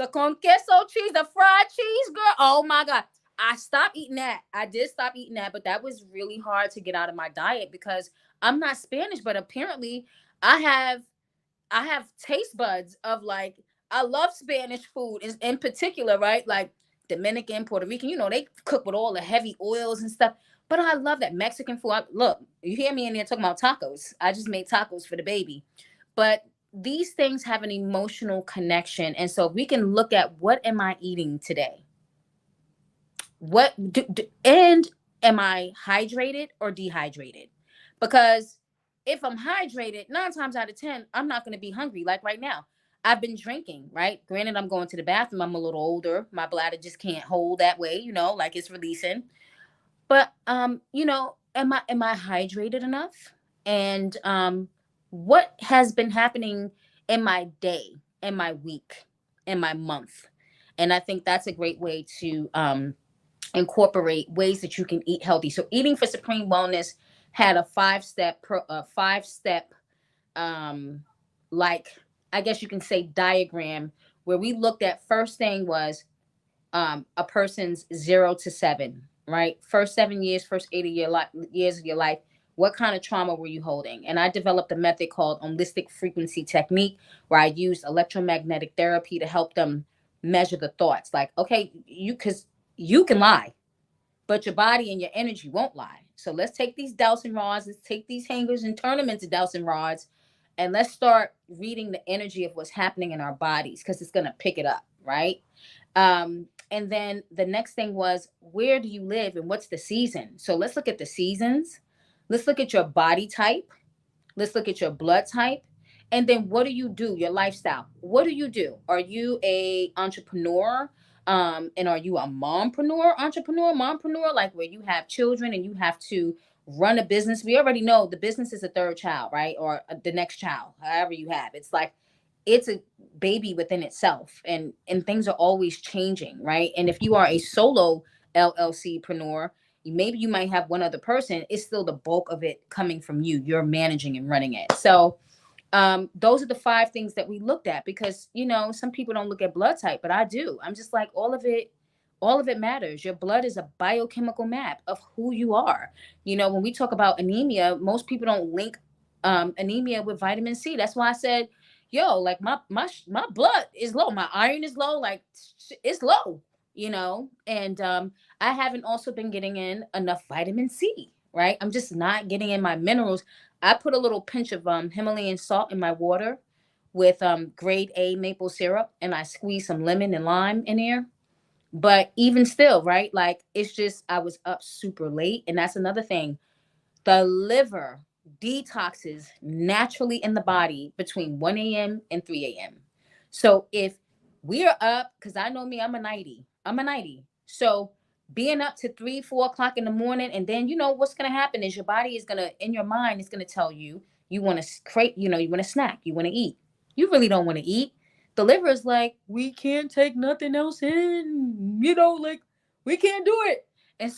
con queso cheese, the fried cheese, girl. Oh my God. I stopped eating that. I did stop eating that, but that was really hard to get out of my diet because I'm not Spanish, but apparently I have taste buds of like, I love Spanish food in particular, right? Like Dominican, Puerto Rican, they cook with all the heavy oils and stuff. But I love that Mexican food. Look, you hear me in there talking about tacos. I just made tacos for the baby. But these things have an emotional connection. And so we can look at, what am I eating today? And am I hydrated or dehydrated? Because if I'm hydrated, 9 times out of 10, I'm not going to be hungry. Like right now, I've been drinking, right? Granted, I'm going to the bathroom. I'm a little older. My bladder just can't hold that way, like it's releasing. But am I hydrated enough? And what has been happening in my day, in my week, in my month? And I think that's a great way to incorporate ways that you can eat healthy. So Eating for Supreme Wellness had a 5-step like, I guess you can say, diagram, where we looked at, first thing was a person's 0 to 7, right? First 7 years, first 80 years of your life, what kind of trauma were you holding? And I developed a method called holistic frequency technique, where I used electromagnetic therapy to help them measure the thoughts. Like, okay, because you can lie, but your body and your energy won't lie. So let's take these dowsing rods, let's take these hangers and turn them into dowsing rods. And let's start reading the energy of what's happening in our bodies, because it's going to pick it up, right? And then the next thing was, where do you live and what's the season? So let's look at the seasons. Let's look at your body type. Let's look at your blood type. And then what do you do? Your lifestyle. What do you do? Are you a entrepreneur? And are you a mompreneur, like where you have children and you have to run a business? We already know the business is a third child, right? Or the next child, however you have. It's like, it's a baby within itself, and things are always changing, right? And if you are a solo LLCpreneur, maybe you might have one other person. It's still the bulk of it coming from you. You're managing and running it. So those are the 5 things that we looked at, because some people don't look at blood type, but I do. I'm just like, all of it matters. Your blood is a biochemical map of who you are. When we talk about anemia, most people don't link anemia with vitamin C. That's why I said, yo, like my blood is low, my iron is low, like it's low, and I haven't also been getting in enough vitamin C, right? I'm just not getting in my minerals. I put a little pinch of Himalayan salt in my water with grade A maple syrup, and I squeeze some lemon and lime in there. But even still, right? Like, it's just, I was up super late. And that's another thing. The liver detoxes naturally in the body between 1 a.m. and 3 a.m. So if we're up, because I know me, I'm a nighty. So being up to 3-4 o'clock in the morning, and then what's going to happen is your body is going to, in your mind, is going to tell you, you want to you want to snack, you want to eat. You really don't want to eat. The liver is like, we can't take nothing else in, like, we can't do it. And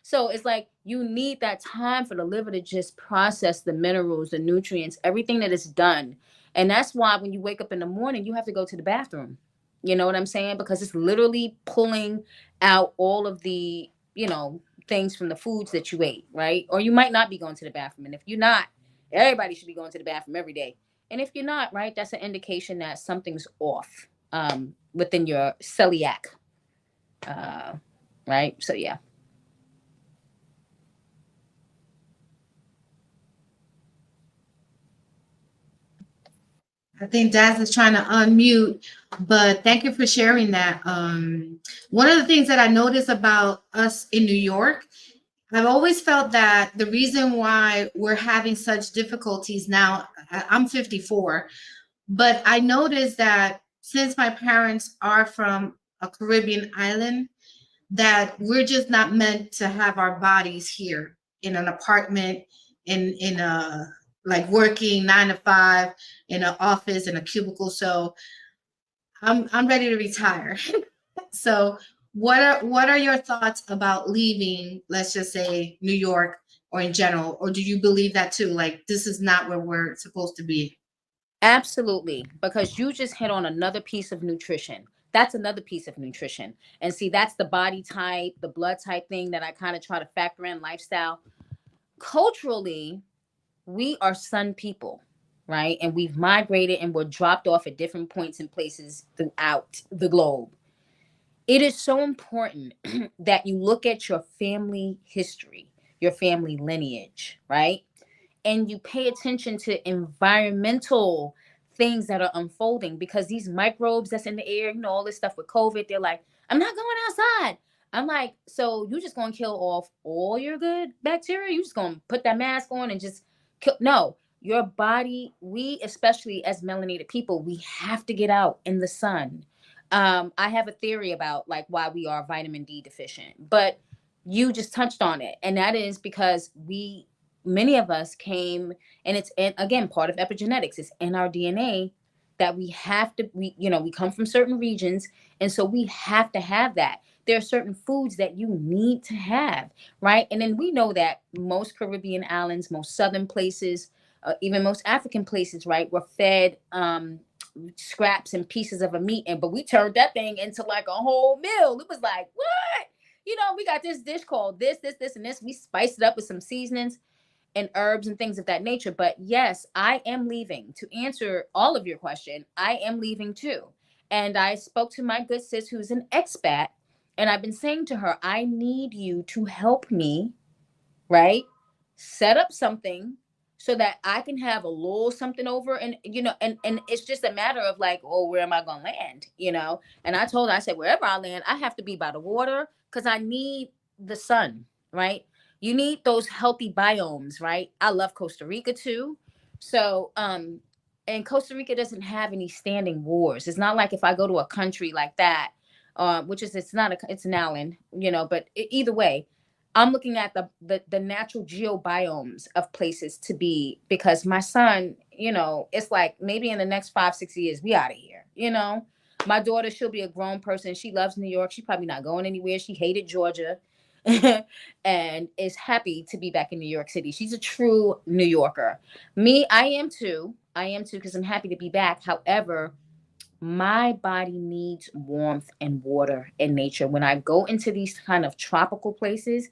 so it's like, you need that time for the liver to just process the minerals, the nutrients, everything that is done. And that's why when you wake up in the morning, you have to go to the bathroom. You know what I'm saying? Because it's literally pulling out all of the, things from the foods that you ate, right? Or you might not be going to the bathroom. And if you're not, everybody should be going to the bathroom every day. And if you're not, right, that's an indication that something's off within your celiac, right? So, yeah. I think Daz is trying to unmute, but thank you for sharing that. One of the things that I noticed about us in New York, I've always felt that the reason why we're having such difficulties now, I'm 54, but I noticed that since my parents are from a Caribbean island, that we're just not meant to have our bodies here in an apartment, in a like working 9 to 5 in an office in a cubicle. So I'm ready to retire. So what are your thoughts about leaving, let's just say New York or in general, or do you believe that too? Like this is not where we're supposed to be? Absolutely, because you just hit on another piece of nutrition. That's another piece of nutrition. And see, that's the body type, the blood type thing that I kind of try to factor in lifestyle. Culturally, we are sun people, right? And we've migrated and we're dropped off at different points and places throughout the globe. It is so important that you look at your family history, your family lineage, right? And you pay attention to environmental things that are unfolding, because these microbes that's in the air, all this stuff with COVID, they're like, I'm not going outside. I'm like, so you just gonna kill off all your good bacteria? You just gonna put that mask on and just kill? No, your body, we, especially as melanated people, we have to get out in the sun. I have a theory about like why we are vitamin D deficient, but you just touched on it. And that is because many of us came, and it's again part of epigenetics, it's in our DNA that we have to, we come from certain regions, and so we have to have that. There are certain foods that you need to have, right? And then we know that most Caribbean islands, most southern places, even most African places, right, were fed scraps and pieces of a meat, but we turned that thing into like a whole meal. It was like, what? We got this dish called this, and this. We spiced it up with some seasonings and herbs and things of that nature. But yes, I am leaving. To answer all of your question, I am leaving too. And I spoke to my good sis who's an expat, and I've been saying to her, I need you to help me, right? Set up something so that I can have a little something over, and and it's just a matter of like, oh, where am I gonna land? And I told her, I said, wherever I land, I have to be by the water, because I need the sun, right? You need those healthy biomes, right? I love Costa Rica too. So and Costa Rica doesn't have any standing wars. It's not like if I go to a country like that, which is, it's an island, but either way, I'm looking at the natural geobiomes of places to be, because my son, it's like maybe in the next 5-6 years, we out of here. My daughter, she'll be a grown person. She loves New York. She's probably not going anywhere. She hated Georgia and is happy to be back in New York City. She's a true New Yorker. Me, I am too, because I'm happy to be back. However, my body needs warmth and water and nature. When I go into these kind of tropical places,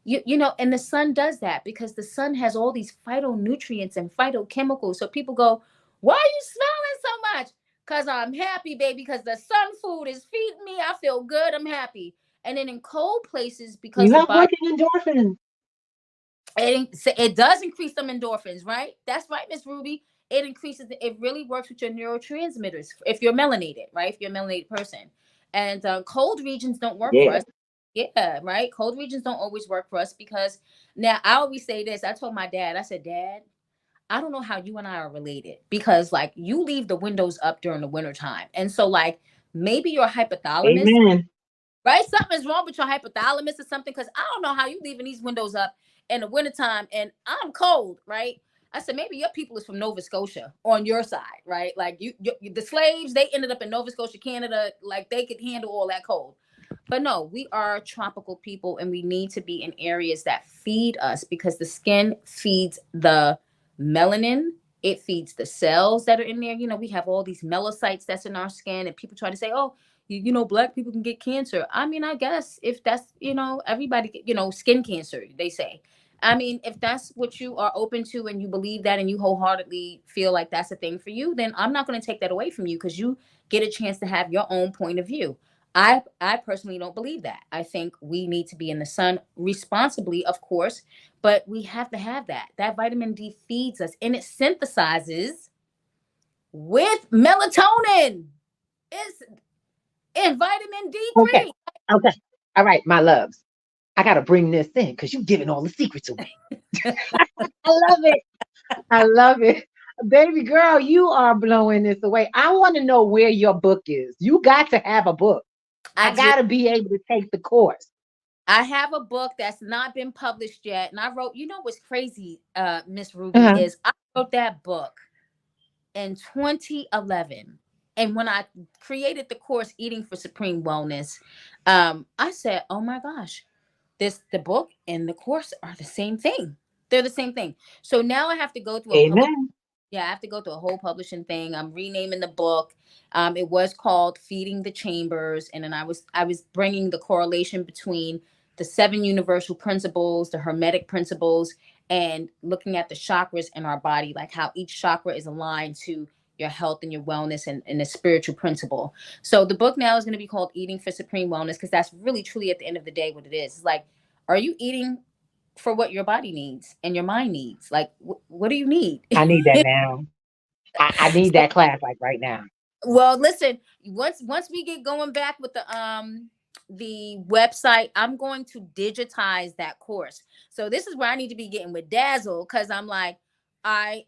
and the sun does that, because the sun has all these phytonutrients and phytochemicals. So people go, why are you smiling so much? Because I'm happy, baby, because the sun food is feeding me. I feel good. I'm happy. And then in cold places, because You the have body, working endorphins. it does increase some endorphins, right? That's right, Miss Ruby. It really works with your neurotransmitters if you're melanated, right? If you're a melanated person. And cold regions don't work for Yeah. us. Yeah, right. Cold regions don't always work for us, because now I always say this. I told my dad, I said, Dad, I don't know how you and I are related, because like you leave the windows up during the wintertime. And so like maybe your hypothalamus, Amen. right? Something's wrong with your hypothalamus or something, because I don't know how you leaving these windows up in the wintertime and I'm cold, right? I said, maybe your people is from Nova Scotia on your side, right? Like the slaves, they ended up in Nova Scotia, Canada, like they could handle all that cold. But no, we are tropical people, and we need to be in areas that feed us, because the skin feeds the melanin. It feeds the cells that are in there. We have all these melanocytes that's in our skin, and people try to say, oh, Black people can get cancer. I mean, I guess if that's, everybody, skin cancer, they say. I mean, if that's what you are open to and you believe that and you wholeheartedly feel like that's a thing for you, then I'm not going to take that away from you, because you get a chance to have your own point of view. I personally don't believe that. I think we need to be in the sun responsibly, of course, but we have to have that. That vitamin D feeds us, and it synthesizes with melatonin. It's and vitamin Okay. D3. Okay. All right, my loves. I gotta bring this in because you're giving all the secrets away. I love it. I love it. Baby girl, you are blowing this away. I want to know where your book is. You got to have a book. I I do. gotta be able to take the course. I have a book that's not been published yet. And I wrote, you know what's crazy, Miss Ruby, Uh-huh. is I wrote that book in 2011. And when I created the course Eating for Supreme Wellness, I said, oh my gosh, the book and the course are the same thing. They're the same thing. So now I have to go through a public. Amen. Yeah, I have to go through a whole publishing thing. I'm renaming the book. It was called Feeding the Chambers, and then I was bringing the correlation between the 7 universal principles, the hermetic principles, and looking at the chakras in our body, like how each chakra is aligned to your health and your wellness and the spiritual principle. So the book now is going to be called Eating for Supreme Wellness, because that's really truly at the end of the day what it is. It's like, are you eating for what your body needs and your mind needs? Like, what do you need? I need that now. I need that class like right now. Well, listen, once we get going back with the website, I'm going to digitize that course. So this is where I need to be getting with Dazzle, because I'm like,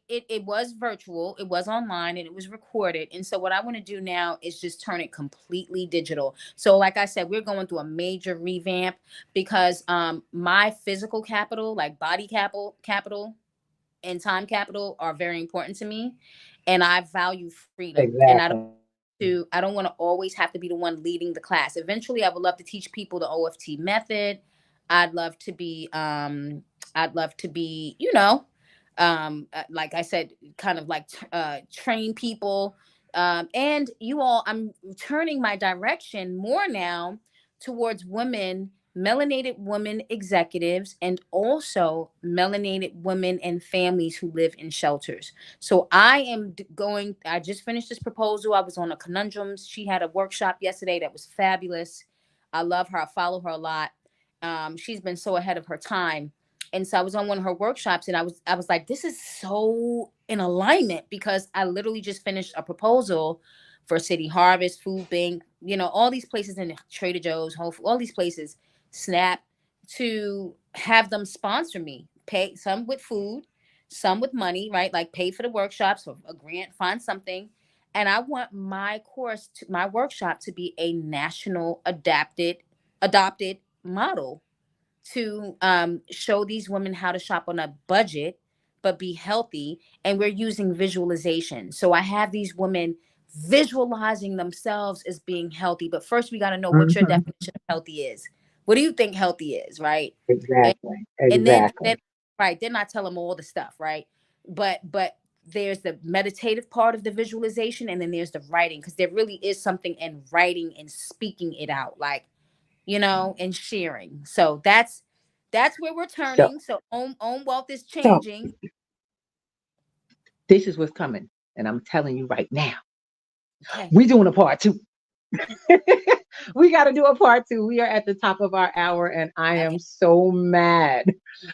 it was virtual, it was online, and it was recorded. And so what I want to do now is just turn it completely digital. So like I said, we're going through a major revamp, because my physical capital, like body capital and time capital, are very important to me, and I value freedom. And Exactly. I don't want to always have to be the one leading the class. Eventually I would love to teach people the OFT method. I'd love to be like I said, kind of like train people. And you all, I'm turning my direction more now towards women, melanated women executives, and also melanated women and families who live in shelters. So I just finished this proposal. I was on a conundrums. She had a workshop yesterday that was fabulous. I love her. I follow her a lot. She's been so ahead of her time. And so I was on one of her workshops, and I was like, this is so in alignment, because I literally just finished a proposal for City Harvest, Food Bank, all these places, in Trader Joe's, Whole Foods, all these places, Snap, to have them sponsor me, pay some with food, some with money, right? Like pay for the workshops or a grant, find something. And I want my workshop to be a national adopted model to show these women how to shop on a budget but be healthy. And we're using visualization. So I have these women visualizing themselves as being healthy. But first we got to know what your Mhm. definition of healthy is. What do you think healthy is, right? And, Exactly. and then Exactly. right, then I tell them all the stuff, right? But there's the meditative part of the visualization, and then there's the writing, because there really is something in writing and speaking it out, like, and sharing. So that's where we're So, turning. So own wealth is so changing. this is what's coming, and I'm telling you right now, Okay. we're doing a part 2. We got to do a part 2. We are at the top of our hour, and I Okay. am so mad.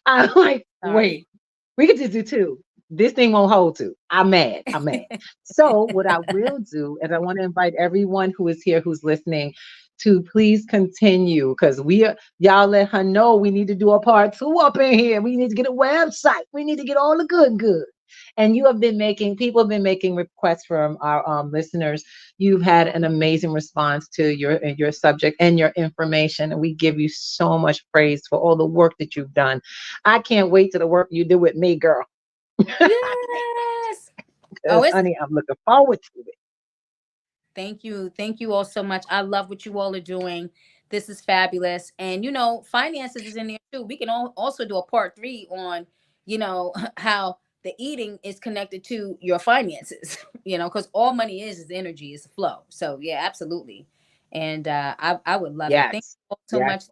I'm like, Sorry. wait, we could just do 2. This thing won't hold 2. I'm mad. I'm mad. So what I will do is I want to invite everyone who is here, who's listening, to please continue, because y'all let her know we need to do a part 2 up in here. We need to get a website. We need to get all the good. And people have been making requests from our listeners. You've had an amazing response to your subject and your information, and we give you so much praise for all the work that you've done. I can't wait to the work you do with me, girl. Yes. Because, honey, I'm looking forward to it. Thank you all so much. I love what you all are doing. This is fabulous. And finances is in there too. We can also do a part 3 on how the eating is connected to your finances. Because all money is energy, is a flow. So yeah, absolutely. And I would love it. Thank Yes. you all so Yes. much.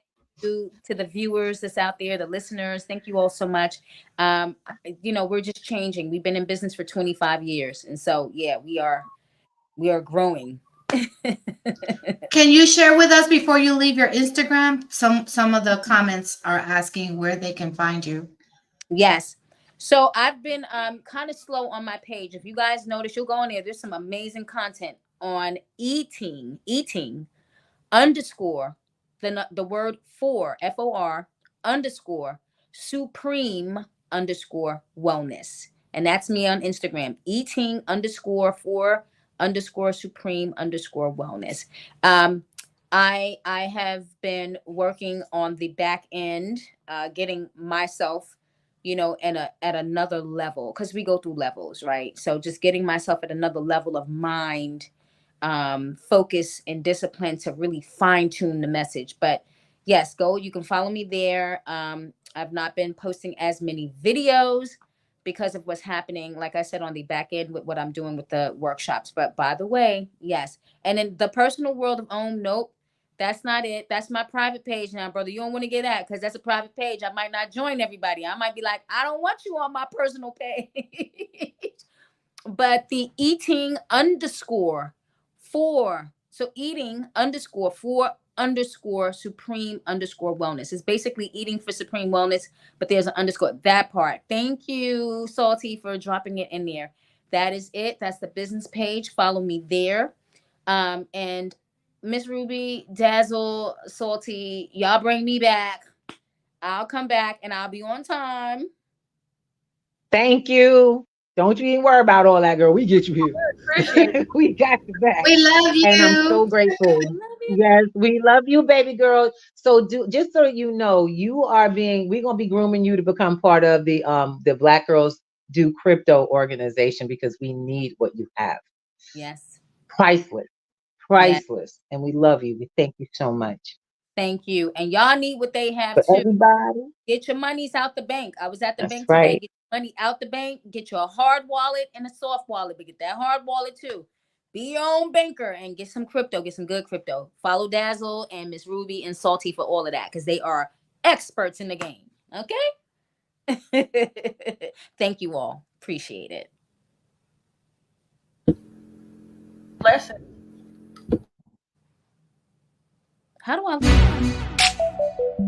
To the viewers that's out there, the listeners, thank you all so much. We're just changing. We've been in business for 25 years, and so yeah, we are growing. Can you share with us before you leave your Instagram? Some of the comments are asking where they can find you. Yes. So I've been kind of slow on my page. If you guys notice, you'll go in there. There's some amazing content on eating underscore the word for FOR underscore supreme underscore wellness. And that's me on Instagram. Eating underscore for underscore supreme underscore wellness. I have been working on the back end, getting myself, at another level, because we go through levels, right? So just getting myself at another level of mind, focus and discipline to really fine tune the message. But yes, you can follow me there. I've not been posting as many videos because of what's happening, like I said, on the back end with what I'm doing with the workshops. But by the way, yes. And in the personal world of nope, that's not it. That's my private page now, brother. You don't want to get that because that's a private page. I might not join everybody. I might be like, I don't want you on my personal page. But the eating underscore for, so eating underscore for underscore supreme underscore wellness is basically eating for supreme wellness, but there's an underscore, that part. Thank you, Salty, for dropping it in there. That is it. That's the business page. Follow me there. And Miss Ruby, Dazzle, Salty, y'all bring me back. I'll come back and I'll be on time. Thank you. Don't you even worry about all that, girl. We get you here. We got you back. We love you. And I'm so grateful. Yes, we love you, baby girl. So just so you know, we're gonna be grooming you to become part of the Black Girls Do Crypto organization, because we need what you have. Yes. Priceless. Yes. And we love you. We thank you so much. Thank you. And y'all need what they have For too. everybody. Get your monies out the bank. I was at the bank right. today. Get your money out the bank. Get your hard wallet and a soft wallet, but get that hard wallet too. Be your own banker and get some crypto. Get some good crypto. Follow Dazzle and Miss Ruby and Salty for all of that, because they are experts in the game. Okay? Thank you all. Appreciate it. Blessing. How do I leave?